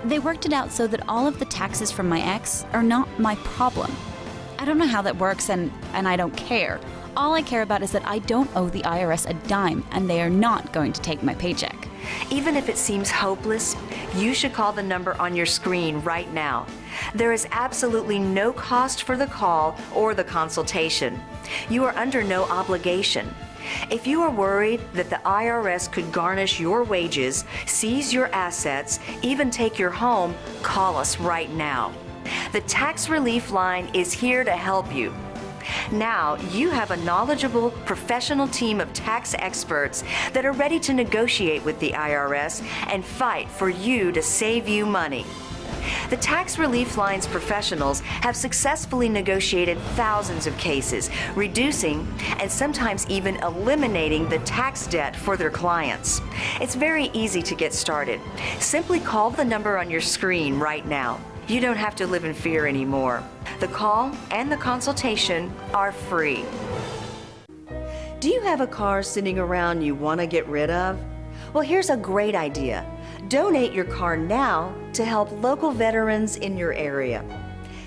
They worked it out so that all of the taxes from my ex are not my problem. I don't know how that works, and I don't care. All I care about is that I don't owe the IRS a dime, and they are not going to take my paycheck. Even if it seems hopeless, you should call the number on your screen right now. There is absolutely no cost for the call or the consultation. You are under no obligation. If you are worried that the IRS could garnish your wages, seize your assets, even take your home, call us right now. The Tax Relief Line is here to help you. Now, you have a knowledgeable, professional team of tax experts that are ready to negotiate with the IRS and fight for you to save you money. The Tax Relief Line's professionals have successfully negotiated thousands of cases, reducing and sometimes even eliminating the tax debt for their clients. It's very easy to get started. Simply call the number on your screen right now. You don't have to live in fear anymore. The call and the consultation are free. Do you have a car sitting around you want to get rid of? Well, here's a great idea. Donate your car now to help local veterans in your area.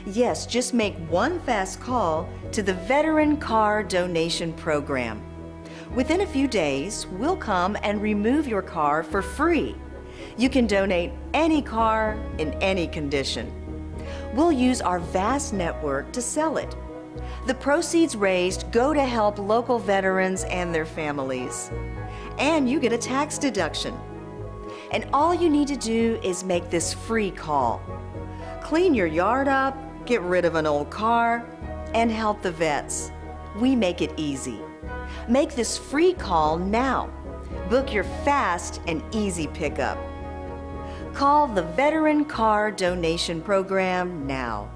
Yes, just make one fast call to the Veteran Car Donation Program. Within a few days, we'll come and remove your car for free. You can donate any car in any condition. We'll use our vast network to sell it. The proceeds raised go to help local veterans and their families. And you get a tax deduction. And all you need to do is make this free call. Clean your yard up, get rid of an old car, and help the vets. We make it easy. Make this free call now. Book your fast and easy pickup. Call the Veteran Car Donation Program now.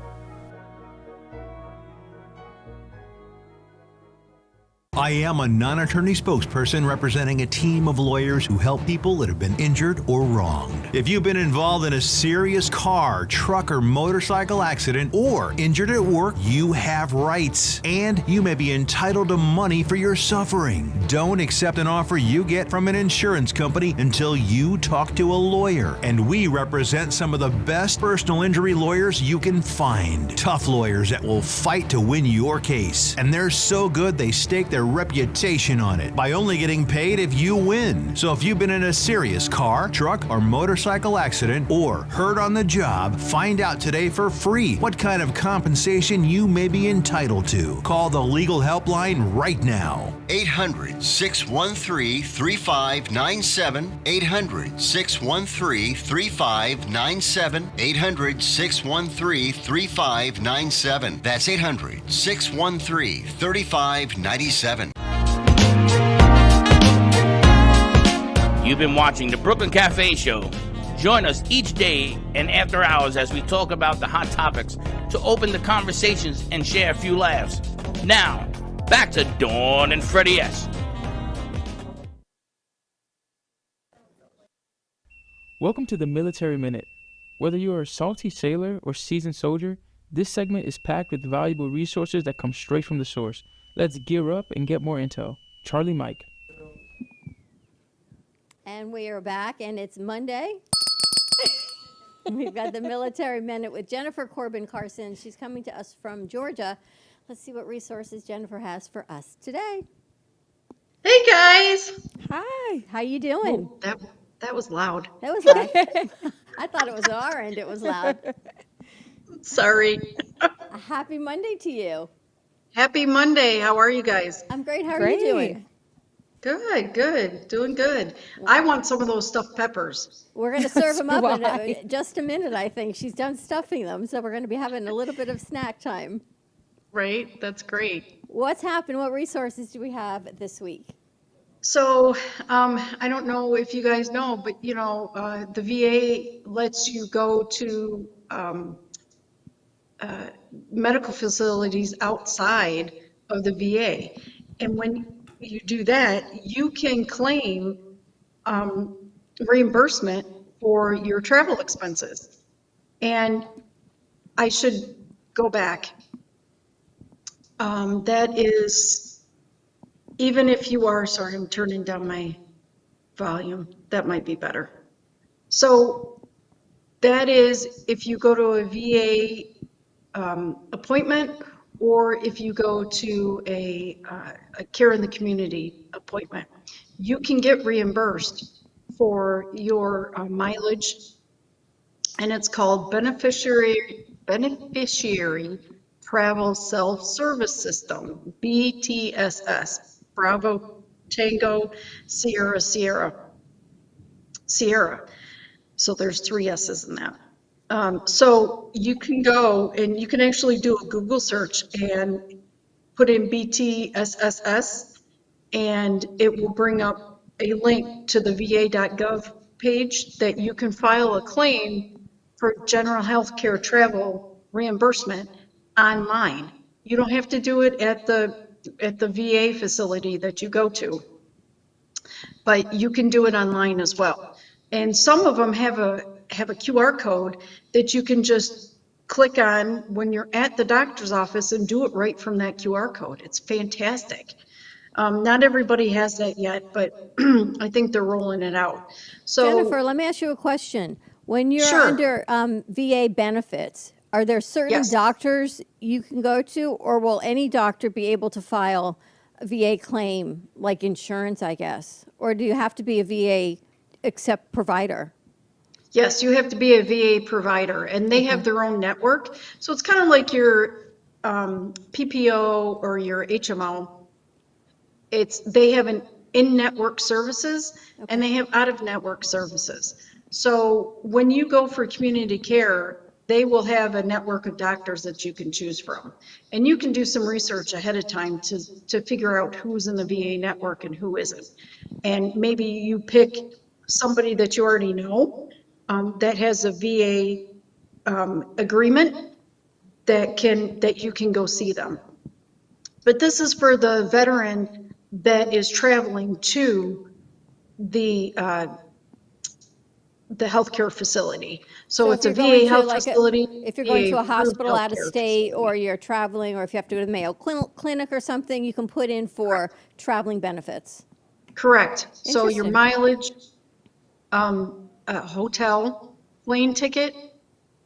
I am a non-attorney spokesperson representing a team of lawyers who help people that have been injured or wronged. If you've been involved in a serious car, truck, or motorcycle accident or injured at work, you have rights, and you may be entitled to money for your suffering. Don't accept an offer you get from an insurance company until you talk to a lawyer, and we represent some of the best personal injury lawyers you can find. Tough lawyers that will fight to win your case, and they're so good they stake their reputation on it by only getting paid if you win. So if you've been in a serious car, truck, or motorcycle accident or hurt on the job, find out today for free what kind of compensation you may be entitled to. Call the legal helpline right now. 800-613-3597. 800-613-3597. 800-613-3597. That's 800-613-3597. You've been watching the Brooklyn Cafe Show. Join us each day and after hours as we talk about the hot topics to open the conversations and share a few laughs. Now, back to Dawn and Freddie S. Welcome to the Military Minute. Whether you are a salty sailor or seasoned soldier, this segment is packed with valuable resources that come straight from the source. Let's gear up and get more intel. Charlie Mike. And we are back, and it's Monday. We've got the Military Minute with Jennifer Corbin Carson. She's coming to us from Georgia. Let's see what resources Jennifer has for us today. Hey guys. Hi. How you doing? Oh, that was loud. That was loud. I thought it was our end. It was loud. Sorry. A happy Monday to you. Happy Monday. How are you guys? I'm great. How are you doing? Good. Doing good. I want some of those stuffed peppers. We're going to serve them up in just a minute, I think. She's done stuffing them, so we're going to be having a little bit of snack time. Right? That's great. What's happened? What resources do we have this week? So, I don't know if you guys know, but the VA lets you go to medical facilities outside of the VA. And when you do that, you can claim reimbursement for your travel expenses. And I should go back. That is, even if you are, sorry, I'm turning down my volume. That might be better. So that is if you go to a VA appointment, or if you go to a care in the community appointment, you can get reimbursed for your mileage, and it's called beneficiary travel self-service system, BTSS, Bravo Tango Sierra Sierra. So there's 3 S's in that. So you can go and you can actually do a Google search and put in BTSSS, and it will bring up a link to the va.gov page that you can file a claim for general health care travel reimbursement online. You don't have to do it at the VA facility that you go to, but you can do it online as well. And some of them have a QR code that you can just click on when you're at the doctor's office and do it right from that QR code. It's fantastic. Not everybody has that yet, but I think they're rolling it out. So Jennifer, let me ask you a question. When you're under VA benefits, are there certain doctors you can go to, or will any doctor be able to file VA claim, like insurance, I guess? Or do you have to be a VA accept provider? Yes, you have to be a VA provider, and they have their own network. So it's kind of like your PPO or your HMO. They have an in-network services and they have out-of-network services. So when you go for community care, they will have a network of doctors that you can choose from. And you can do some research ahead of time to figure out who's in the VA network and who isn't. And maybe you pick somebody that you already know that has a VA agreement that you can go see them. But this is for the veteran that is traveling to the healthcare facility. So it's a VA health facility. If you're going to a VA hospital out of healthcare state, facility. or you're traveling, or if you have to go to the Mayo Clinic or something, you can put in for traveling benefits. Correct. So your Interesting. mileage, a hotel, plane ticket,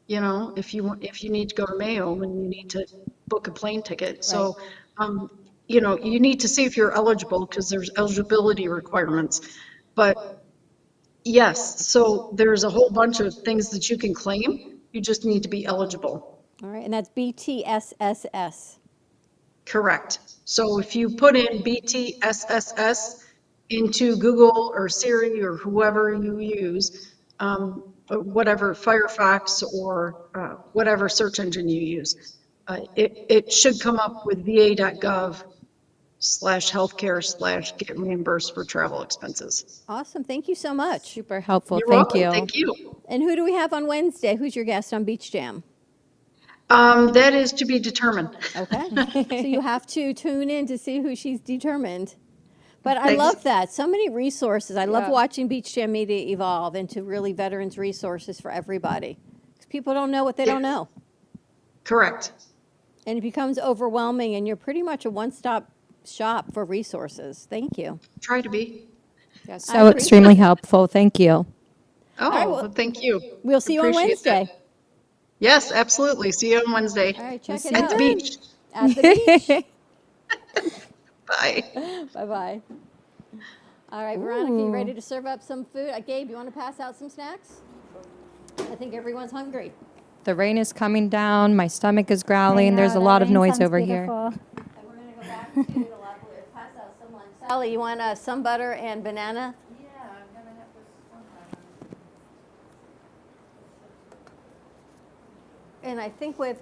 you know, if you need to go to Mayo and you need to book a plane ticket. So, you know, you need to see if you're eligible because there's eligibility requirements. But yes, so there's a whole bunch of things that you can claim. You just need to be eligible. All right, and that's BTSSS. Correct. So if you put in BTSSS into Google or Siri or whoever you use, whatever Firefox or whatever search engine you use, it should come up with va.gov/healthcare/get reimbursed for travel expenses. Awesome, thank you so much. Super helpful. You're Thank welcome. you. Thank you. And who do we have on Wednesday? Who's your guest on Beach Jam? That is to be determined. Okay, so you have to tune in to see who she's determined. But I Thanks. love that. So many resources. I love Yeah. watching Beach Jam Media evolve into really veterans resources for everybody. Because people don't know what they don't know. Correct. And it becomes overwhelming, and you're pretty much a one-stop shop for resources. Thank you. Try to be. Yes, I so appreciate extremely it. helpful. Thank you. Oh, right, well, well, thank you. We'll see you on Appreciate Wednesday. that. Yes, absolutely. See you on Wednesday. All right, check it At out. the beach. At the beach. Bye. Bye-bye. All right, Veronica, you ready to serve up some food? Gabe, you want to pass out some snacks? I think everyone's hungry. The rain is coming down. My stomach is growling. There's a lot of noise over here. And we're going to go back to the lab. Pass out some lunch. Sally, you want some butter and banana? Yeah, I'm gonna have this one. And I think we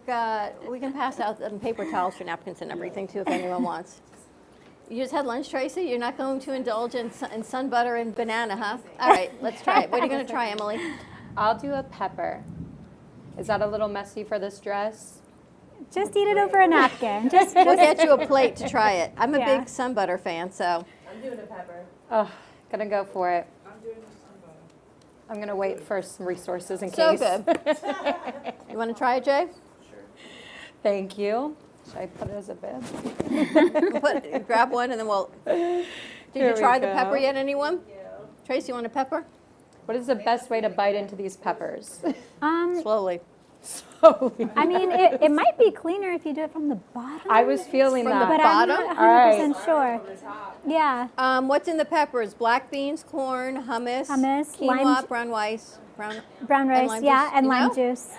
can pass out paper towels for napkins and everything too if anyone wants. You just had lunch, Tracy? You're not going to indulge in sun butter and banana, huh? All right, let's try it. What are you going to try, Emily? I'll do a pepper. Is that a little messy for this dress? Just eat it over a napkin. We'll get you a plate to try it. I'm a Yeah. big sun butter fan, so. I'm doing a pepper. Oh, gonna go for it. I'm doing a sun butter. I'm gonna wait for some resources in So case. good. You want to try it, Jay? Thank you. Should I put it as a bib? Grab one and then we'll. Did Here you we try the go. pepper yet, anyone? Tracy, you want a pepper? What is the best way to bite into these peppers? Slowly. I mean, it might be cleaner if you do it from the bottom. I was feeling From that. the But bottom? I'm not All right. 100% sure. Yeah. What's in the peppers? Black beans, corn, hummus, Hummus, quinoa, lime- brown rice, brown Brown lime rice, juice, and you lime know? juice.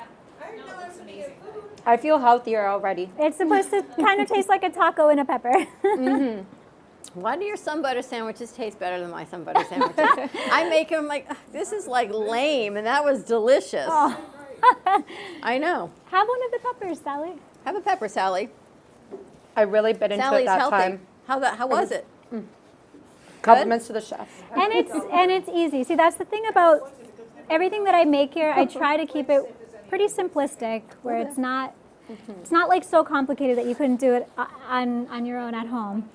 I feel healthier already. It's supposed to kind of taste like a taco in a pepper. Why do your sun butter sandwiches taste better than my sun butter sandwiches? I make them like, this is like lame, and that was delicious. Oh. I know. Have one of the peppers, Sally. Have a pepper, Sally. I really bit into Sally's it that healthy. time. How was it? Compliments to the chef. And it's easy. See, that's the thing about everything that I make here. I try to keep it pretty simplistic, where it's not like so complicated that you couldn't do it on your own at home.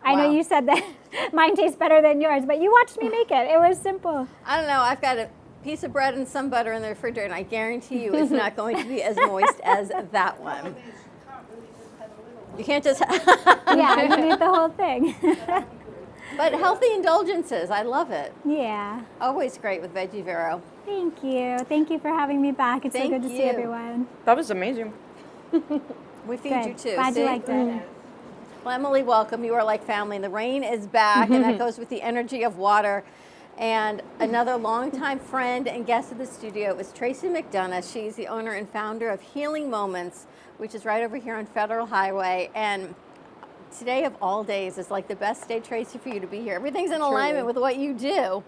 I know Wow. you said that mine tastes better than yours, but you watched me make it. It was simple. I don't know. I've got a piece of bread and some butter in the refrigerator, and I guarantee you it's not going to be as moist as that one. You can't just. Yeah, you need the whole thing. But healthy indulgences, I love it. Yeah. Always great with Veggie Vero. Thank you. Thank you for having me back. It's so Thank good to see you. everyone. That was amazing. We feed Good. you too. Glad see? you liked it. Well, Emily, welcome. You are like family. The rain is back, and that goes with the energy of water. And another longtime friend and guest of the studio is Tracy McDonough. She's the owner and founder of Healing Moments, which is right over here on Federal Highway. And today of all days is like the best day, Tracy, for you to be here. Everything's in alignment with what you do.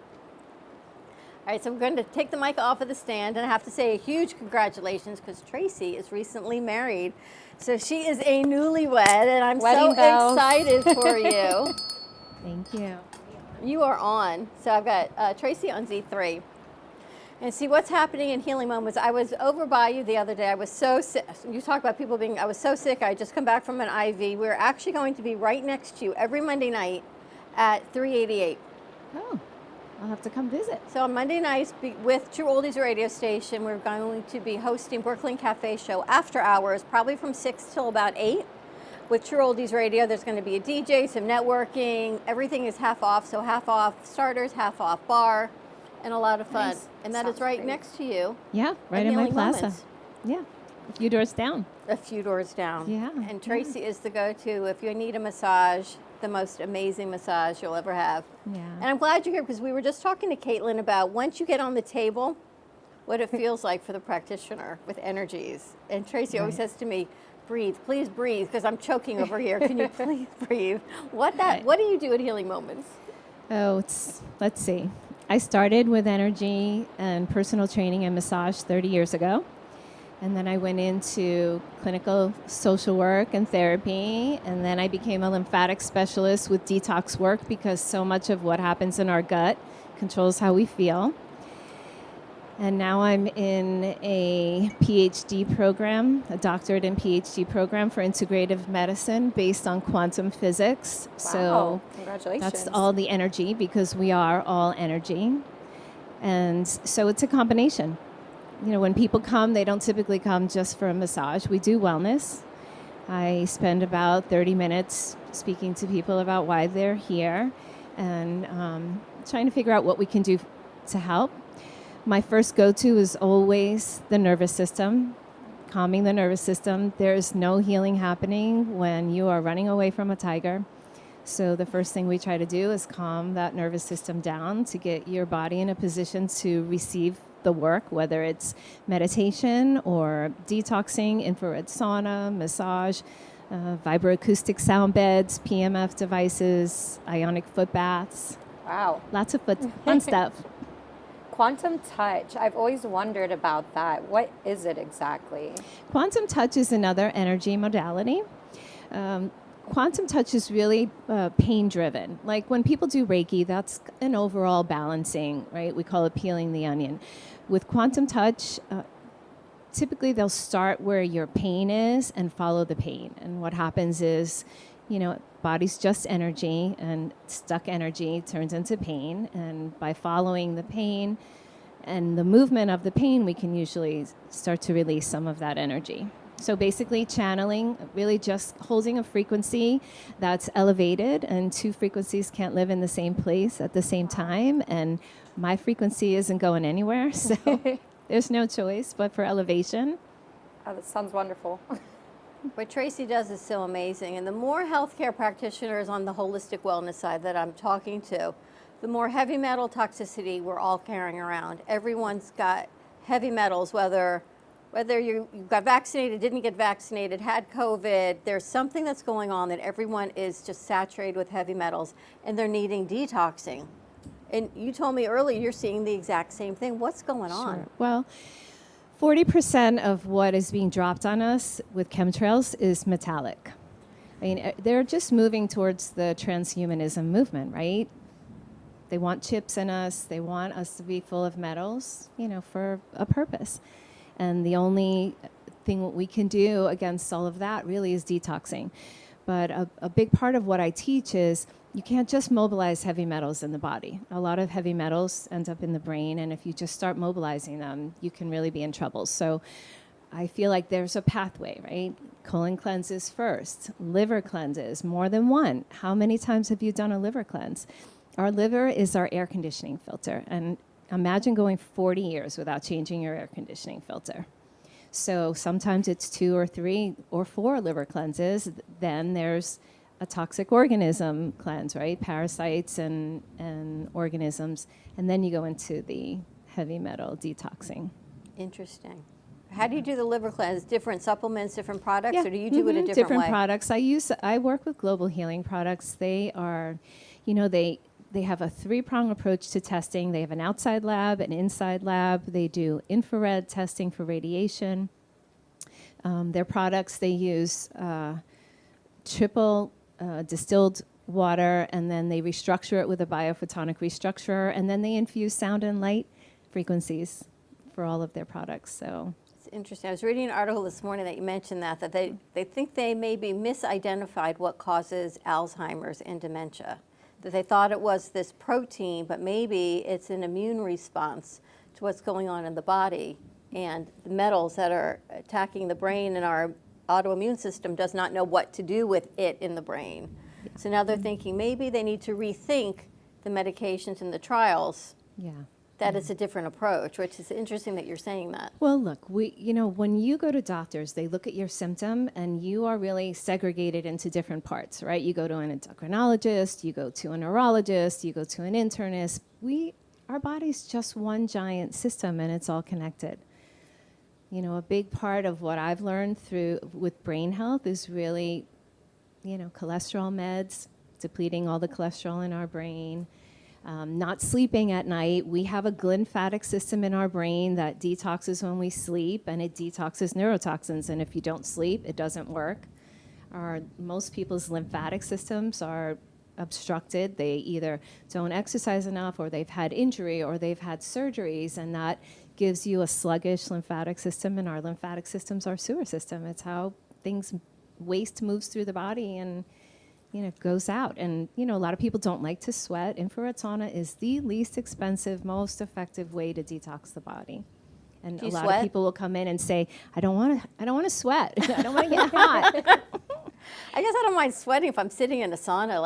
All right, so we're going to take the mic off of the stand, and I have to say a huge congratulations because Tracy is recently married. So she is a newlywed, and I'm Wedding so bells. excited for you. Thank you. You are on. So I've got Tracy on Z3. And see what's happening in Healing Moments. I was over by you the other day. I was so sick. You talk about people being, I was so sick. I just come back from an IV. We're actually going to be right next to you every Monday night at 388. Oh, I'll have to come visit. So on Monday nights with True Oldies Radio Station, we're going to be hosting Brooklyn Cafe Show after hours, probably from 6 till about 8. With True Oldies Radio, there's going to be a DJ, some networking. Everything is half off, so half off starters, half off bar, and a lot of fun. Nice. And that is right next to you. Yeah, right in my Healing plaza. Moments. Yeah, a few doors down. A few doors down. Yeah. And Tracy is the go-to if you need a massage, the most amazing massage you'll ever have. Yeah. And I'm glad you're here because we were just talking to Caitlin about once you get on the table, what it feels like for the practitioner with energies. And Tracy always says to me, breathe, please breathe, because I'm choking over here. Can you please breathe? What do you do at Healing Moments? Oh, let's see. I started with energy and personal training and massage 30 years ago. And then I went into clinical social work and therapy. And then I became a lymphatic specialist with detox work because so much of what happens in our gut controls how we feel. And now I'm in a PhD program, a doctorate and PhD program for integrative medicine based on quantum physics. Wow. So Congratulations. that's all the energy because we are all energy. And so it's a combination. You know, when people come, they don't typically come just for a massage. We do wellness. I spend about 30 minutes speaking to people about why they're here and trying to figure out what we can do to help. My first go-to is always the nervous system, calming the nervous system. There's no healing happening when you are running away from a tiger. So the first thing we try to do is calm that nervous system down to get your body in a position to receive the work, whether it's meditation or detoxing, infrared sauna, massage, vibroacoustic sound beds, PMF devices, ionic foot baths. Wow. Lots of fun stuff. Quantum touch. I've always wondered about that. What is it exactly? Quantum touch is another energy modality. Quantum touch is really pain-driven. Like when people do Reiki, that's an overall balancing, right? We call it peeling the onion. With quantum touch, typically they'll start where your pain is and follow the pain. And what happens is, you know, body's just energy, and stuck energy turns into pain. And by following the pain and the movement of the pain, we can usually start to release some of that energy. So basically channeling, really just holding a frequency that's elevated, and two frequencies can't live in the same place at the same time. And my frequency isn't going anywhere, so there's no choice but for elevation. Oh, that sounds wonderful. What Tracy does is so amazing. And the more healthcare practitioners on the holistic wellness side that I'm talking to, the more heavy metal toxicity we're all carrying around. Everyone's got heavy metals, whether you got vaccinated, didn't get vaccinated, had COVID, there's something that's going on that everyone is just saturated with heavy metals, and they're needing detoxing. And you told me earlier you're seeing the exact same thing. What's going on? Sure. Well, 40% of what is being dropped on us with chemtrails is metallic. I mean, they're just moving towards the transhumanism movement, right? They want chips in us. They want us to be full of metals, you know, for a purpose. And the only thing we can do against all of that really is detoxing. But a big part of what I teach is you can't just mobilize heavy metals in the body. A lot of heavy metals end up in the brain, and if you just start mobilizing them, you can really be in trouble. So I feel like there's a pathway, right? Colon cleanses first, liver cleanses, more than one. How many times have you done a liver cleanse? Our liver is our air conditioning filter, and imagine going 40 years without changing your air conditioning filter. So sometimes it's 2 or 3 or 4 liver cleanses. Then there's a toxic organism cleanse, right? Parasites and organisms. And then you go into the heavy metal detoxing. Interesting. How do you do the liver cleanse? Different supplements, different products, Yeah. or do you do it a different way? Products. I work with Global Healing Products. They are, they have a 3-prong approach to testing. They have an outside lab, an inside lab. They do infrared testing for radiation. Their products, they use triple distilled water, and then they restructure it with a biophotonic restructurer, and then they infuse sound and light frequencies for all of their products. So it's interesting. I was reading an article this morning that you mentioned that they think they maybe misidentified what causes Alzheimer's and dementia. That they thought it was this protein, but maybe it's an immune response to what's going on in the body, and the metals that are attacking the brain, and our autoimmune system does not know what to do with it in the brain. Yeah. So now they're thinking maybe they need to rethink the medications and the trials. Yeah. That it's a different approach, which is interesting that you're saying that. Well, look, when you go to doctors, they look at your symptom, and you are really segregated into different parts, right? You go to an endocrinologist, you go to a neurologist, you go to an internist. Our body's just one giant system, and it's all connected. A big part of what I've learned with brain health is really, cholesterol meds, depleting all the cholesterol in our brain, not sleeping at night. We have a glymphatic system in our brain that detoxes when we sleep, and it detoxes neurotoxins. And if you don't sleep, it doesn't work. Most people's lymphatic systems are obstructed. They either don't exercise enough, or they've had injury, or they've had surgeries, and that gives you a sluggish lymphatic system. And our lymphatic system's our sewer system. It's how waste moves through the body and goes out. And a lot of people don't like to sweat. Infrared sauna is the least expensive, most effective way to detox the body. And a lot of people will come in and say, I don't want to sweat. I don't want to get hot. I guess I don't mind sweating if I'm sitting in a sauna.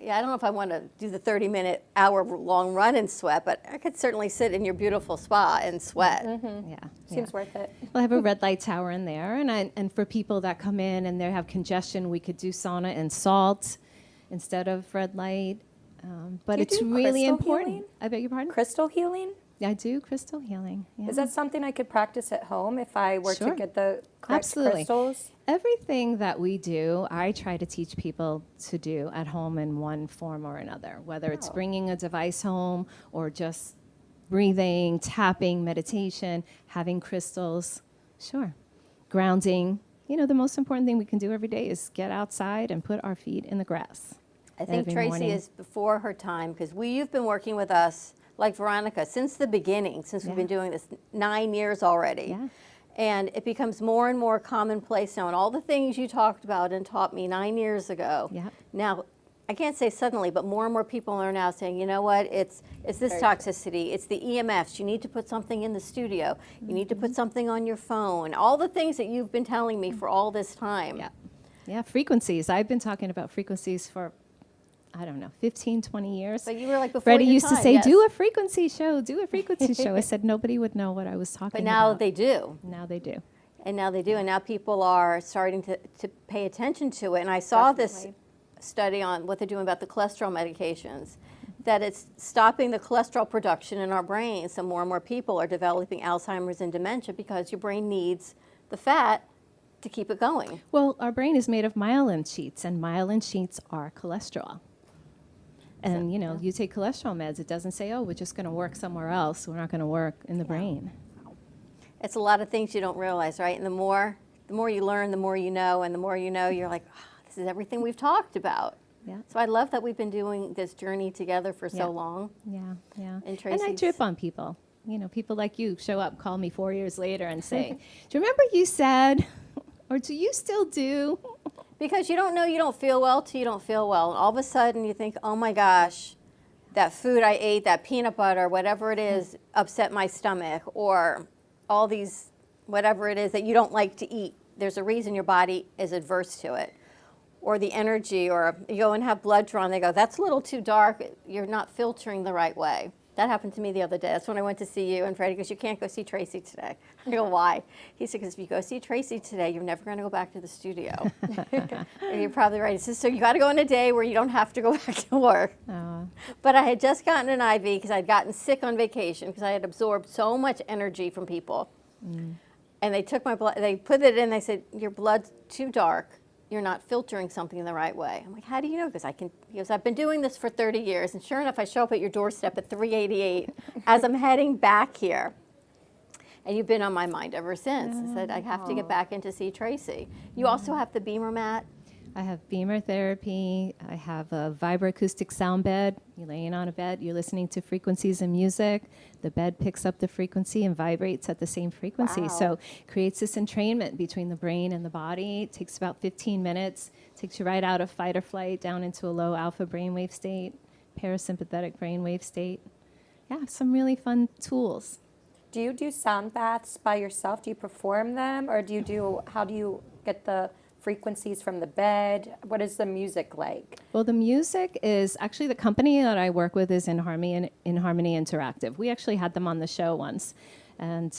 I don't know if I want to do the 30-minute, hour-long run and sweat, but I could certainly sit in your beautiful spa and sweat. Mm-hmm. Yeah. Seems worth it. We'll have a red light tower in there, and for people that come in and they have congestion, we could do sauna and salt instead of red light. But it's really important. Healing? I beg your pardon? Crystal healing? I do crystal healing. Yeah. Is that something I could practice at home if I were to get the correct crystals? Everything that we do, I try to teach people to do at home in one form or another, whether it's bringing a device home or just breathing, tapping, meditation, having crystals. Sure. Grounding. The most important thing we can do every day is get outside and put our feet in the grass. I think Tracy is before her time, because you've been working with us, like Veronica, since the beginning, since we've been doing this 9 years already. Yeah. And it becomes more and more commonplace now. And all the things you talked about and taught me 9 years ago, now, I can't say suddenly, but more and more people are now saying, you know what, it's this toxicity, it's the EMFs, you need to put something in the studio, you need to put something on your phone, all the things that you've been telling me for all this time. Yeah, frequencies. I've been talking about frequencies for 15, 20 years. But you were like before Freddie your used time, to say, yes. do a frequency show. I said nobody would know what I was talking But about. now they do. Now they do. And now they do. And now people are starting to pay attention to it. And I saw this study on what they're doing about the cholesterol medications, that it's stopping the cholesterol production in our brain. So more and more people are developing Alzheimer's and dementia because your brain needs the fat to keep it going. Well, our brain is made of myelin sheets, and myelin sheets are cholesterol. And, you take cholesterol meds, it doesn't say, we're just going to work somewhere else. We're not going to work in the brain. It's a lot of things you don't realize, right? And the more you learn, the more you know. And the more you know, you're like, this is everything we've talked about. Yeah. So I love that we've been doing this journey together for so long. Yeah. And I drip on people. People like you show up, call me 4 years later and say, do you remember you said, or do you still do? Because you don't know you don't feel well till you don't feel well. And all of a sudden you think, oh my gosh, that food I ate, that peanut butter, whatever it is, upset my stomach, or all these, whatever it is that you don't like to eat. There's a reason your body is adverse to it. Or the energy, or you go and have blood drawn, they go, that's a little too dark, you're not filtering the right way. That happened to me the other day. That's when I went to see you, and Freddie goes, "You can't go see Tracy today." I go, "Why?" He said, "Because if you go see Tracy today, you're never going to go back to the studio." And you're probably right. He says, "So you got to go on a day where you don't have to go back to work." But I had just gotten an IV because I'd gotten sick on vacation because I had absorbed so much energy from people. And they took my blood, they put it in, they said, "Your blood's too dark. You're not filtering something in the right way." I'm like, "How do you know?" He goes, "I've been doing this for 30 years, and sure enough, I show up at your doorstep at 388 as I'm heading back here. And you've been on my mind ever since." I said, "I have to get back in to see Tracy." You also have the Beamer mat. I have Beamer therapy. I have a vibroacoustic sound bed. You're laying on a bed, you're listening to frequencies and music. The bed picks up the frequency and vibrates at the same frequency. Wow. So creates this entrainment between the brain and the body. It takes about 15 minutes. Takes you right out of fight or flight down into a low alpha brainwave state, parasympathetic brainwave state. Yeah, some really fun tools. Do you do sound baths by yourself? Do you perform them, or how do you get the frequencies from the bed? What is the music like? Well, the music is actually, the company that I work with is In Harmony Interactive. We actually had them on the show once. And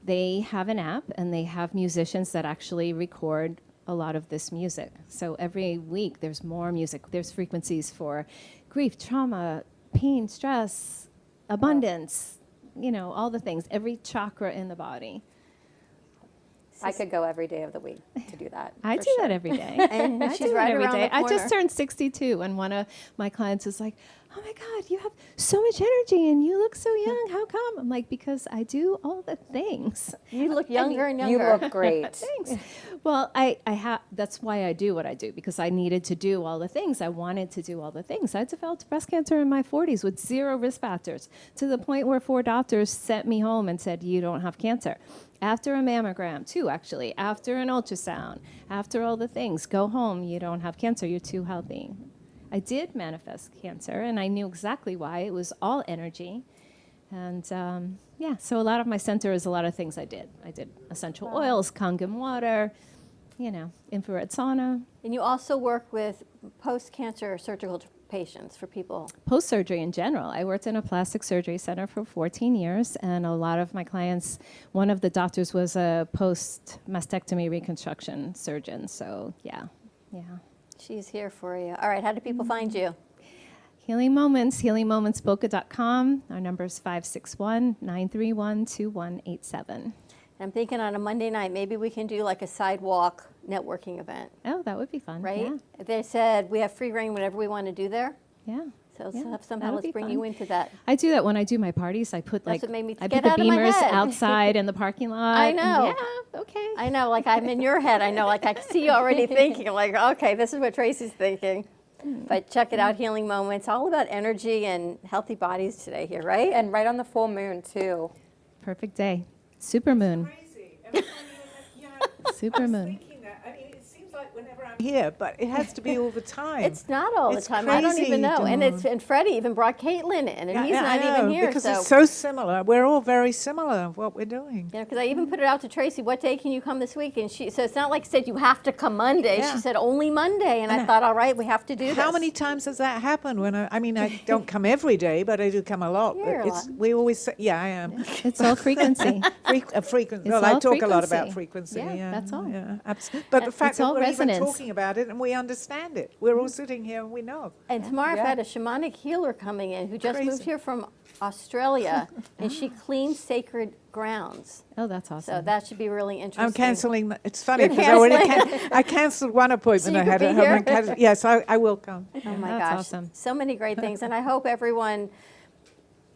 they have an app, and they have musicians that actually record a lot of this music. So every week there's more music. There's frequencies for grief, trauma, pain, stress, abundance, all the things, every chakra in the body. I could go every day of the week to do that. I do that every day. And I she's do right that every around day. the I corner. just turned 62, and one of my clients was like, "Oh my God, you have so much energy, and you look so young. How come?" I'm like, "Because I do all the things." You look younger and You younger. look great. Thanks. Well, I have. That's why I do what I do, because I needed to do all the things. I wanted to do all the things. I developed breast cancer in my 40s with 0 risk factors, to the point where 4 doctors sent me home and said, "You don't have cancer." After a mammogram, 2 actually, after an ultrasound, after all the things, go home, you don't have cancer, you're too healthy. I did manifest cancer, and I knew exactly why. It was all energy. And so a lot of my center is a lot of things I did. I did essential oils, Kangen water, infrared sauna. And you also work with post-cancer surgical patients for people. Post-surgery in general. I worked in a plastic surgery center for 14 years, and a lot of my clients, one of the doctors was a post-mastectomy reconstruction surgeon. So, yeah. She's here for you. All right, how do people find you? Healing Moments, healingmomentsboca.com. Our number is 561-931-2187. I'm thinking on a Monday night, maybe we can do like a sidewalk networking event. Oh, that would be fun. Right? Yeah. They said we have free reign whenever we want to do there. Yeah. So Yeah, somehow that'll let's be bring fun. you into that. I do that when I do my parties. I put That's what made me I get put the out of my beamers head. outside in the parking lot. I know. Yeah, okay. I know, like I'm in your head. I know, like I see you already thinking, like, okay, this is what Tracy's thinking. But check it out, Healing Moments. All about energy and healthy bodies today here, right? And right on the full moon, too. Perfect day. Super moon. Super moon. It seems like whenever I'm here, but it has to be all the time. It's not all the It's time. I don't crazy, even know. Dawn. And Freddie even brought Caitlin in, and he's not even here. Because so. it's so similar. We're all very similar of what we're doing. Yeah, because I even put it out to Tracy, what day can you come this week? And so it's not like I said, you have to come Monday. Yeah. She said, only Monday. And I thought, all right, we have to do this. How many times has that happened? When I don't come every day, but I do come a lot. You're a lot. We always say, yeah, I am. It's all frequency. Frequency. It's Well, I all talk a lot about frequency. frequency. Yeah, that's all. Yeah, absolutely. But the fact It's that all we're resonance. even talking about it and we understand it. We're all sitting here and we know. And tomorrow I've had a shamanic healer coming in who just moved Crazy. here from Australia, and she cleans sacred grounds. Oh, that's awesome. So that should be really interesting. I'm cancelling. It's funny You're because I already canceling? I cancelled one appointment So I you had could at be home. here? Yes, I will come. Oh my That's gosh. awesome. So many great things. And I hope everyone,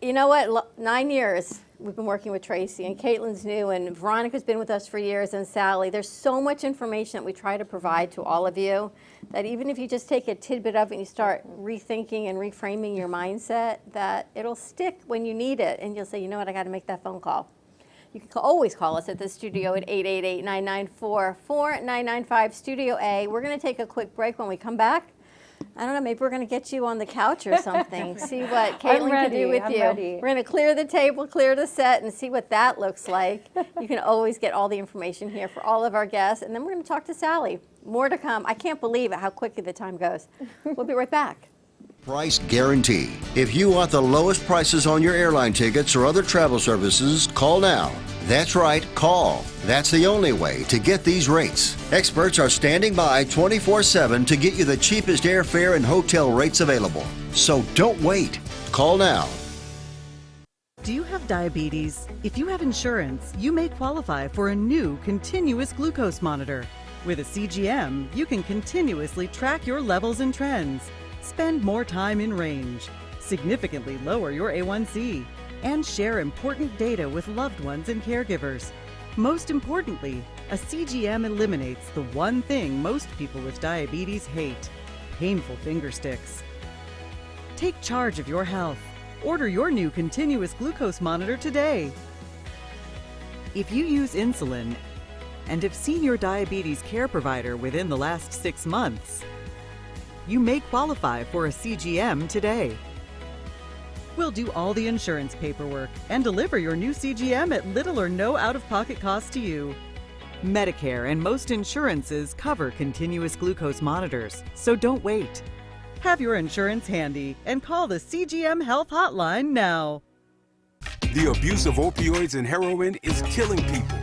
you know what, 9 years we've been working with Tracy, and Caitlin's new, and Veronica's been with us for years, and Sally. There's so much information that we try to provide to all of you that even if you just take a tidbit of it and you start rethinking and reframing your mindset, that it'll stick when you need it. And you'll say, you know what, I got to make that phone call. You can always call us at the studio at 888-994-4995, Studio A. We're going to take a quick break. When we come back, I don't know, maybe we're going to get you on the couch or something, see what Caitlin can do with you. We're going to clear the table, clear the set, and see what that looks like. You can always get all the information here for all of our guests. And then we're going to talk to Sally. More to come. I can't believe it, how quickly the time goes. We'll be right back. Price guarantee. If you want the lowest prices on your airline tickets or other travel services, call now. That's right, call. That's the only way to get these rates. Experts are standing by 24/7 to get you the cheapest airfare and hotel rates available. So don't wait. Call now. Do you have diabetes? If you have insurance, you may qualify for a new continuous glucose monitor. With a CGM, you can continuously track your levels and trends, spend more time in range, significantly lower your A1C, and share important data with loved ones and caregivers. Most importantly, a CGM eliminates the one thing most people with diabetes hate: painful finger sticks. Take charge of your health. Order your new continuous glucose monitor today. If you use insulin and have seen your diabetes care provider within the last 6 months, you may qualify for a CGM today. We'll do all the insurance paperwork and deliver your new CGM at little or no out-of-pocket cost to you. Medicare and most insurances cover continuous glucose monitors, so don't wait. Have your insurance handy and call the CGM Health Hotline now. The abuse of opioids and heroin is killing people.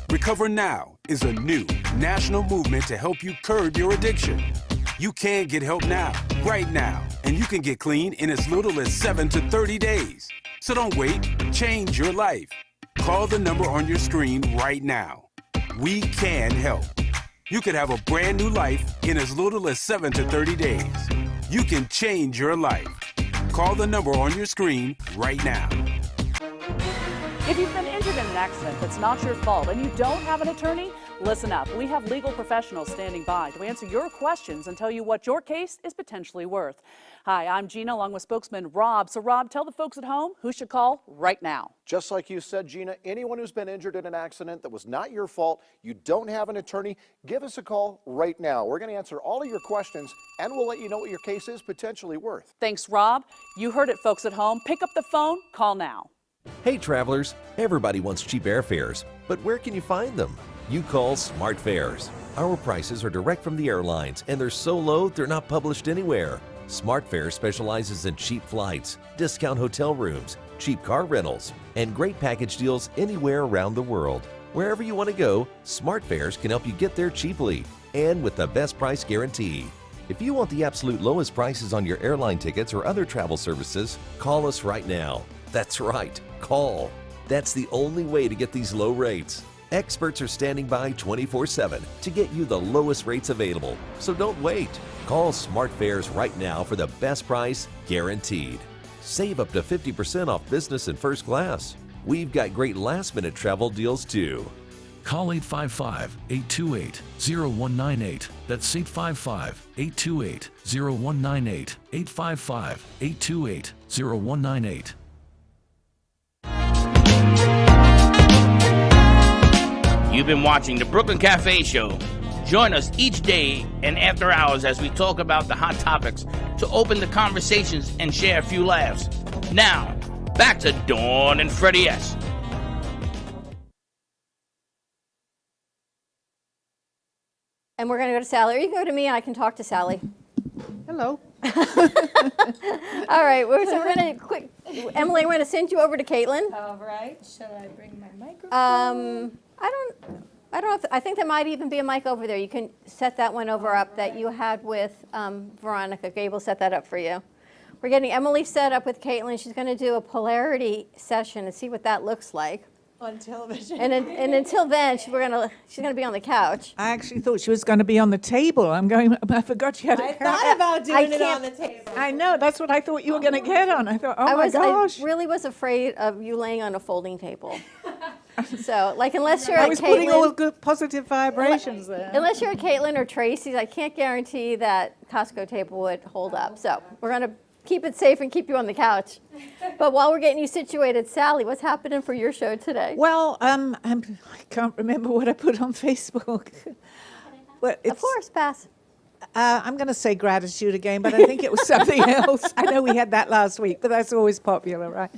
Recover Now is a new national movement to help you curb your addiction. You can get help now, right now, and you can get clean in as little as 7 to 30 days. So don't wait, change your life. Call the number on your screen right now. We can help. You could have a brand new life in as little as 7 to 30 days. You can change your life. Call the number on your screen right now. If you've been injured in an accident that's not your fault and you don't have an attorney, listen up. We have legal professionals standing by to answer your questions and tell you what your case is potentially worth. Hi, I'm Gina, along with spokesman Rob. So Rob, tell the folks at home who should call right now. Just like you said, Gina, anyone who's been injured in an accident that was not your fault, you don't have an attorney, give us a call right now. We're going to answer all of your questions and we'll let you know what your case is potentially worth. Thanks, Rob. You heard it, folks at home. Pick up the phone, call now. Hey travelers, everybody wants cheap airfares, but where can you find them? You call Smart Fares. Our prices are direct from the airlines and they're so low they're not published anywhere. Smart Fares specializes in cheap flights, discount hotel rooms, cheap car rentals, and great package deals anywhere around the world. Wherever you want to go, Smart Fares can help you get there cheaply and with the best price guarantee. If you want the absolute lowest prices on your airline tickets or other travel services, call us right now. That's right, call. That's the only way to get these low rates. Experts are standing by 24/7 to get you the lowest rates available. So don't wait. Call Smart Fares right now for the best price guaranteed. Save up to 50% off business and first class. We've got great last-minute travel deals too. Call 855-828-0198. That's 855-828-0198. 855-828-0198. You've been watching the Brooklyn Cafe Show. Join us each day and after hours as we talk about the hot topics to open the conversations and share a few laughs. Now, back to Dawn and Freddie S. And we're going to go to Sally. Or you can go to me and I can talk to Sally. Hello. All right, so we're going to Emily, we're going to send you over to Caitlin. All right. Shall I bring my microphone? I don't know I think there might even be a mic over there. You can set that one over up that you had with Veronica. Gabe will set that up for you. We're getting Emily set up with Caitlin. She's going to do a polarity session and see what that looks like. On television. And until then, she's going to be on the couch. I actually thought she was going to be on the table. I forgot she had a couch. I thought about doing it on the table. I know, that's what I thought you were going to get on. I thought, my gosh. I really was afraid of you laying on a folding table. So, unless you're I at was Caitlin, putting all good positive vibrations there. Unless you're at Caitlin or Tracy's, I can't guarantee that Costco table would hold up. So we're going to keep it safe and keep you on the couch. But while we're getting you situated, Sally, what's happening for your show today? Well, I can't remember what I put on Facebook. Of course, pass. I'm going to say gratitude again, but I think it was something else. I know we had that last week, but that's always popular, right?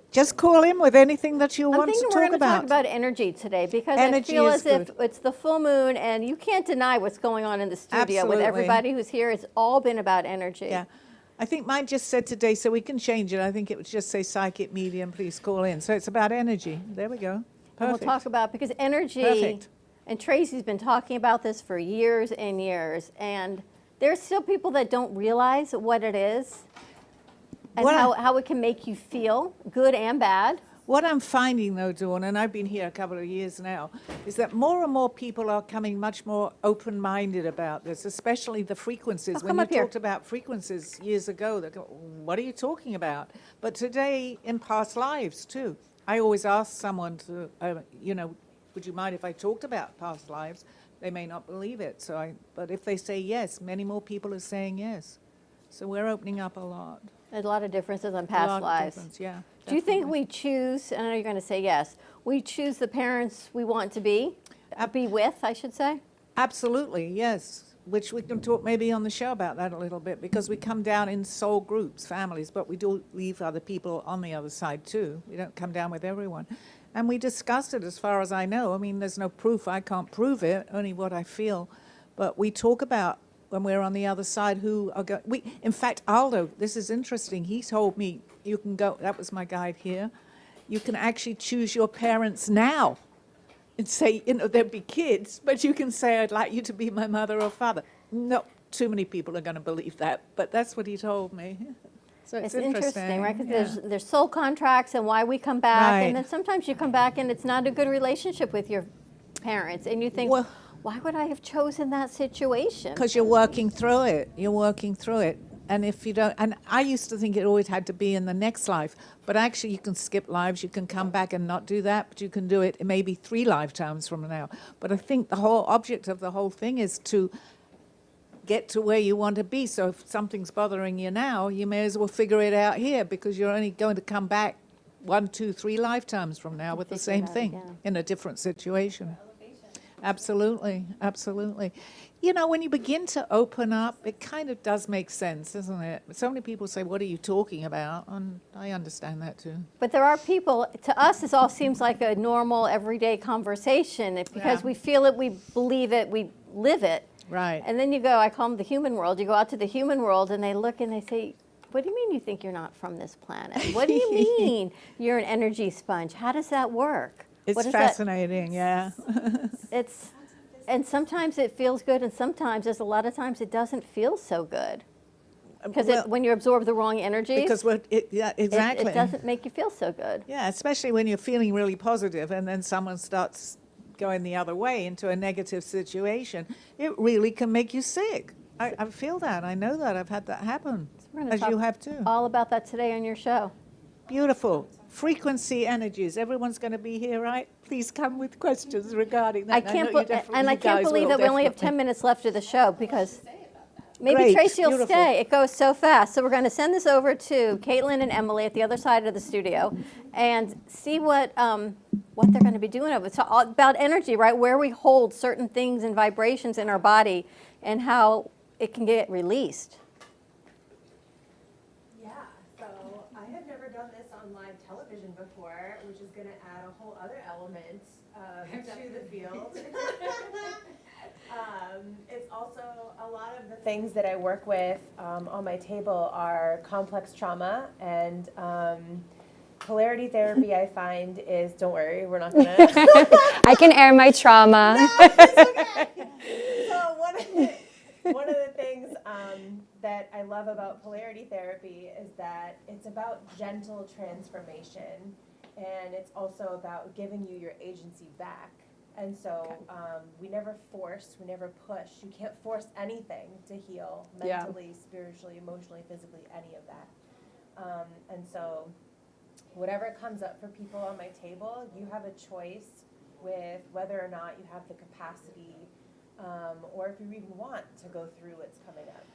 Just call in with anything that you want to talk about. We're going to talk about energy today because I feel as if it's the full moon and you can't deny what's going on in the studio with everybody who's here. It's all been about energy. Yeah. I think mine just said today, so we can change it. I think it would just say psychic medium, please call in. So it's about energy. There we go. Perfect. And we'll talk about, because energy, Perfect. and Tracy's been talking about this for years and years, and there's still people that don't realize what it is and how it can make you feel, good and bad. What I'm finding, though, Dawn, and I've been here a couple of years now, is that more and more people are coming much more open-minded about this, especially the frequencies. When you talked about frequencies years ago, they go, what are you talking about? But today, in past lives, too, I always ask someone to, would you mind if I talked about past lives? They may not believe it, but if they say yes, many more people are saying yes. So we're opening up a lot. There's a lot of differences on past lives. Yeah. Do you think we choose, and I know you're going to say yes, we choose the parents we want to be with, I should say? Absolutely, yes. Which we can talk maybe on the show about that a little bit, because we come down in soul groups, families, but we do leave other people on the other side too. We don't come down with everyone. And we discussed it as far as I know. I mean, there's no proof. I can't prove it, only what I feel. But we talk about when we're on the other side who are going. In fact, Aldo, this is interesting. He told me you can go, that was my guide here, you can actually choose your parents now and say, there'd be kids, but you can say, I'd like you to be my mother or father. Not too many people are going to believe that, but that's what he told me. So it's interesting, right? Because there's soul contracts and why we come back, and then sometimes you come back and it's not a good relationship with your parents, and you think, why would I have chosen that situation? Because you're working through it. You're working through it. And if you don't, and I used to think it always had to be in the next life, but actually you can skip lives, you can come back and not do that, but you can do it maybe 3 lifetimes from now. But I think the whole object of the whole thing is to get to where you want to be. So if something's bothering you now, you may as well figure it out here, because you're only going to come back 1, 2, 3 lifetimes from now with the same thing in a different situation. Absolutely, absolutely. When you begin to open up, it kind of does make sense, doesn't it? So many people say, what are you talking about? And I understand that too. But there are people, to us, this all seems like a normal, everyday conversation. It's because we feel it, we believe it, we live it. Right. And then you go, I call them the human world. You go out to the human world and they look and they say, what do you mean you think you're not from this planet? What do you mean you're an energy sponge? How does that work? It's fascinating, yeah. And sometimes it feels good, and sometimes, there's a lot of times it doesn't feel so good. Because when you absorb the wrong energies, exactly. It doesn't make you feel so good. Yeah, especially when you're feeling really positive and then someone starts going the other way into a negative situation. It really can make you sick. I feel that. I know that. I've had that happen, as you have too. All about that today on your show. Beautiful. Frequency energies. Everyone's going to be here, right? Please come with questions regarding that. I can't believe that we only have 10 minutes left of the show, because maybe Tracy will stay. It goes so fast. So we're going to send this over to Caitlin and Emily at the other side of the studio and see what they're going to be doing. It's all about energy, right? Where we hold certain things and vibrations in our body and how it can get released. Before, which is going to add a whole other element to the field. It's also a lot of the things that I work with on my table are complex trauma, and polarity therapy, I find, is, don't worry, we're not going to. I can air my trauma. No, it's okay. So one of the things that I love about polarity therapy is that it's about gentle transformation, and it's also about giving you your agency back. And so we never force, we never push. You can't force anything to heal mentally, spiritually, emotionally, physically, any of that. And so whatever comes up for people on my table, you have a choice with whether or not you have the capacity or if you even want to go through what's coming up.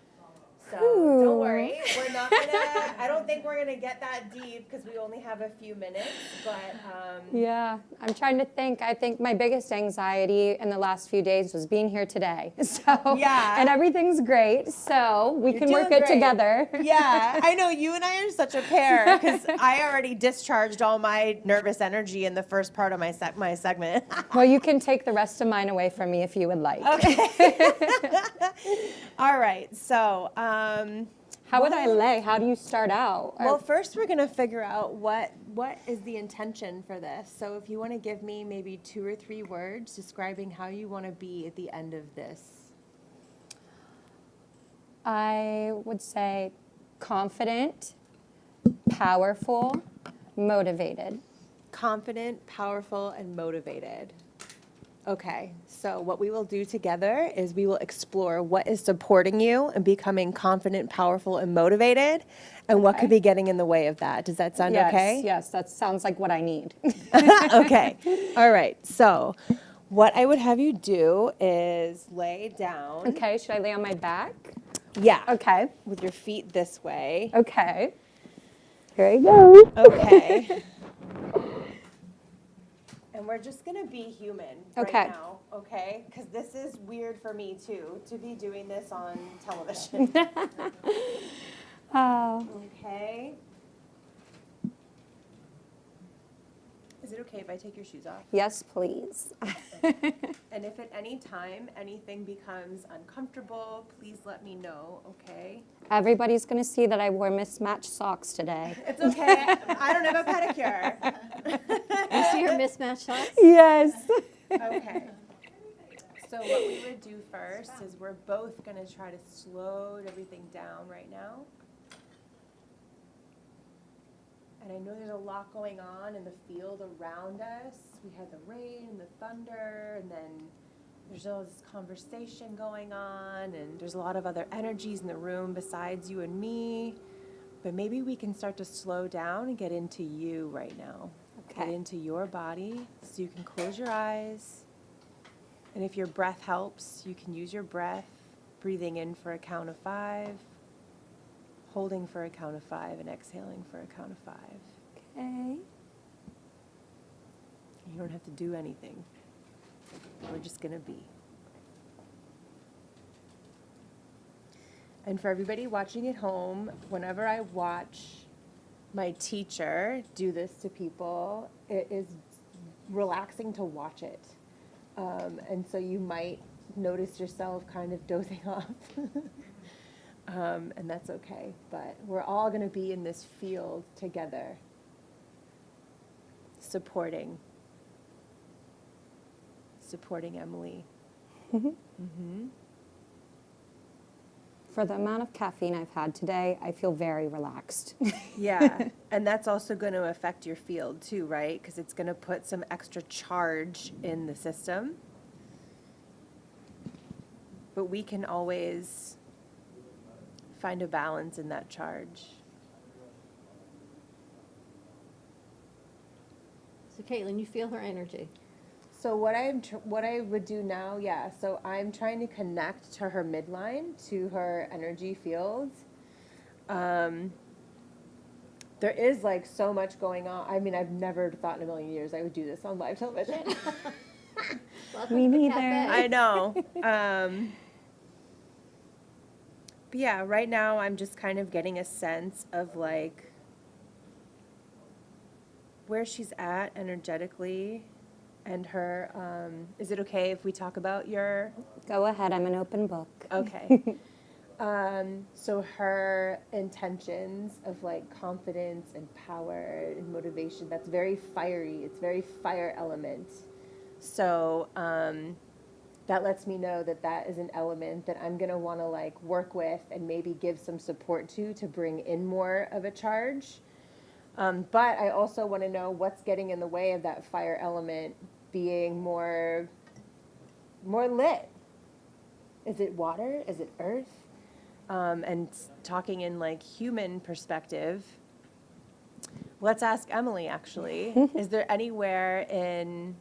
So don't worry, we're not gonna, I don't think we're gonna get that deep because we only have a few minutes, but. Yeah, I'm trying to think. I think my biggest anxiety in the last few days was being here today. So, yeah. And everything's great, so we can work it together. Yeah, I know you and I are such a pair because I already discharged all my nervous energy in the first part of my segment. Well, you can take the rest of mine away from me if you would like. Okay. All right, so How would I lay? How do you start out? Well, first we're going to figure out what is the intention for this. So if you want to give me maybe 2 or 3 words describing how you want to be at the end of this. I would say confident, powerful, motivated. Confident, powerful, and motivated. Okay, so what we will do together is we will explore what is supporting you and becoming confident, powerful, and motivated, and what could be getting in the way of that. Does that sound okay? Yes, that sounds like what I need. Okay, all right. So what I would have you do is lay down. Okay, should I lay on my back? Yeah. Okay. With your feet this way. Okay. Here you go. Okay. And we're just going to be human right now, okay? Because this is weird for me, too, to be doing this on television. Okay. Is it okay if I take your shoes off? Yes, please. And if at any time anything becomes uncomfortable, please let me know, okay? Everybody's going to see that I wore mismatched socks today. It's okay. I don't have a pedicure. You see her mismatched socks? Yes. Okay. So what we would do first is we're both going to try to slow everything down right now. And I know there's a lot going on in the field around us. We had the rain and the thunder, and then there's all this conversation going on, and there's a lot of other energies in the room besides you and me. But maybe we can start to slow down and get into you right now. Okay. Get into your body, so you can close your eyes. And if your breath helps, you can use your breath, breathing in for a count of 5, holding for a count of 5, and exhaling for a count of 5. Okay. You don't have to do anything. We're just going to be. And for everybody watching at home, whenever I watch my teacher do this to people, it is relaxing to watch it. And so you might notice yourself kind of dozing off. And that's okay. But we're all going to be in this field together, supporting Emily. Mm-hmm. For the amount of caffeine I've had today, I feel very relaxed. Yeah, and that's also going to affect your field too, right? Because it's going to put some extra charge in the system. But we can always find a balance in that charge. So Caitlin, you feel her energy. So what I would do now, so I'm trying to connect to her midline, to her energy field. There is like so much going on. I mean, I've never thought in a million years I would do this on live television. Me neither. I know. But yeah, right now I'm just kind of getting a sense of like where she's at energetically. And her, is it okay if we talk about your? Go ahead, I'm an open book. Okay. So her intentions of like confidence and power and motivation, that's very fiery. It's very fire element. So that lets me know that that is an element that I'm going to want to like work with and maybe give some support to bring in more of a charge. But I also want to know what's getting in the way of that fire element being more lit. Is it water? Is it earth? And talking in like human perspective, let's ask Emily actually. Is there anywhere in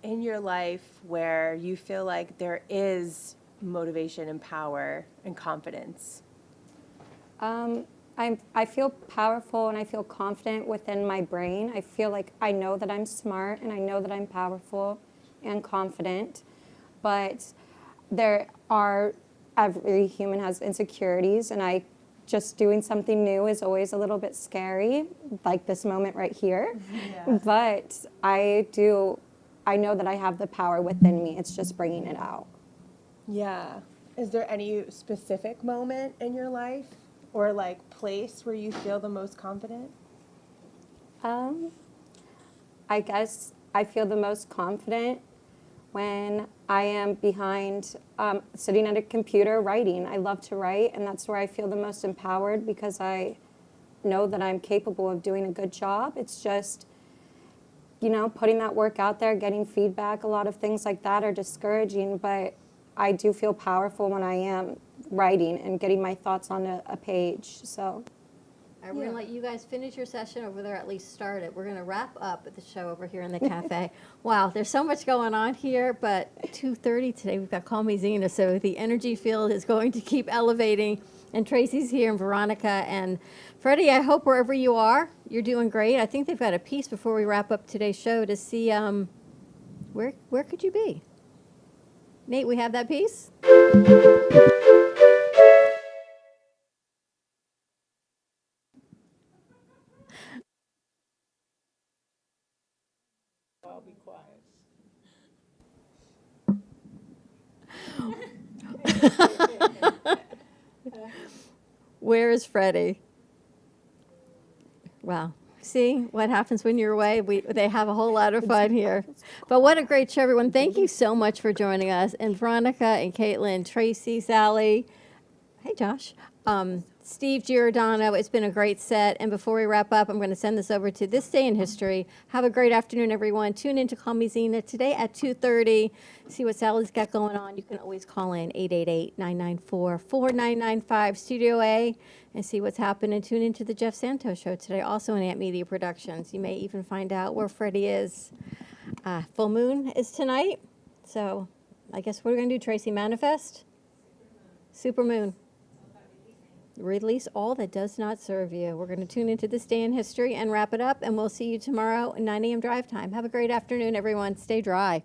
your life where you feel like there is motivation and power and confidence? I feel powerful and I feel confident within my brain. I feel like I know that I'm smart and I know that I'm powerful and confident. But every human has insecurities, and just doing something new is always a little bit scary, like this moment right here. Yeah. But I know that I have the power within me. It's just bringing it out. Yeah. Is there any specific moment in your life or like place where you feel the most confident? I guess I feel the most confident when I am behind, sitting at a computer writing. I love to write, and that's where I feel the most empowered because I know that I'm capable of doing a good job. It's just, you know, putting that work out there, getting feedback, a lot of things like that are discouraging, but I do feel powerful when I am writing and getting my thoughts on a page, so. We're going to let you guys finish your session over there, at least start it. We're going to wrap up at the show over here in the cafe. Wow, there's so much going on here, but 2:30 today, we've got Call Me Zena, so the energy field is going to keep elevating, and Tracy's here, and Veronica, and Freddie, I hope wherever you are, you're doing great. I think they've got a piece before we wrap up today's show to see where could you be? Nate, we have that piece? I'll be quiet. Where is Freddie? Wow. See what happens when you're away? They have a whole lot of fun here. But what a great show, everyone. Thank you so much for joining us. And Veronica and Caitlin, Tracy, Sally. Hey, Josh. Steve Giordano. It's been a great set. And before we wrap up, I'm going to send this over to This Day in History. Have a great afternoon, everyone. Tune in to Call Me Zena today at 2:30. See what Sally's got going on. You can always call in 888-994-4995 Studio A and see what's happening. Tune into the Jeff Santos Show today, also in Ant Media Productions. You may even find out where Freddie is. Full moon is tonight. So I guess what we're going to do, Tracy, manifest? Super moon. Release all that does not serve you. We're going to tune into This Day in History and wrap it up, and we'll see you tomorrow at 9 a.m. drive time. Have a great afternoon, everyone. Stay dry.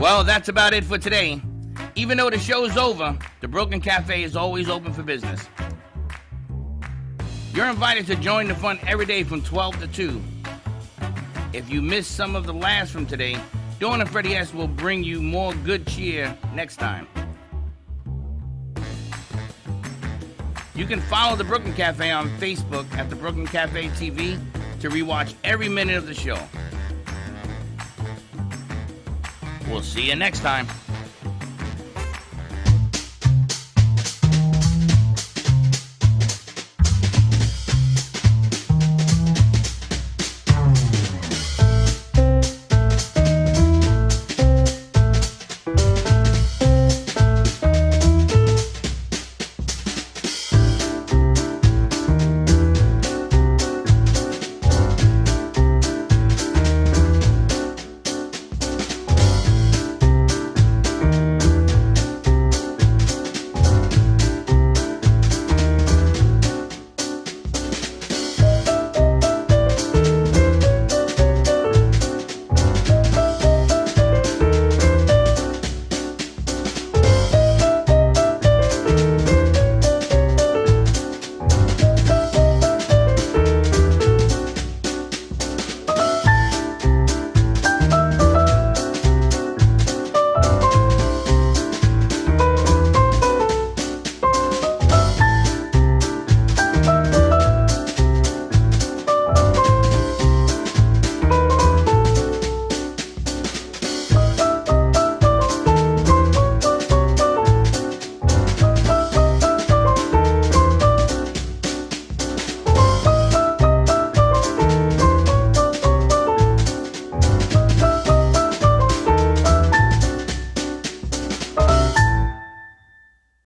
Well, that's about it for today. Even though the show's over, the Brooklyn Cafe is always open for business. You're invited to join the fun every day from 12 to 2. If you missed some of the laughs from today, Dawn and Freddie S. will bring you more good cheer next time. You can follow the Brooklyn Cafe on Facebook at the Brooklyn Cafe TV to rewatch every minute of the show. We'll see you next time.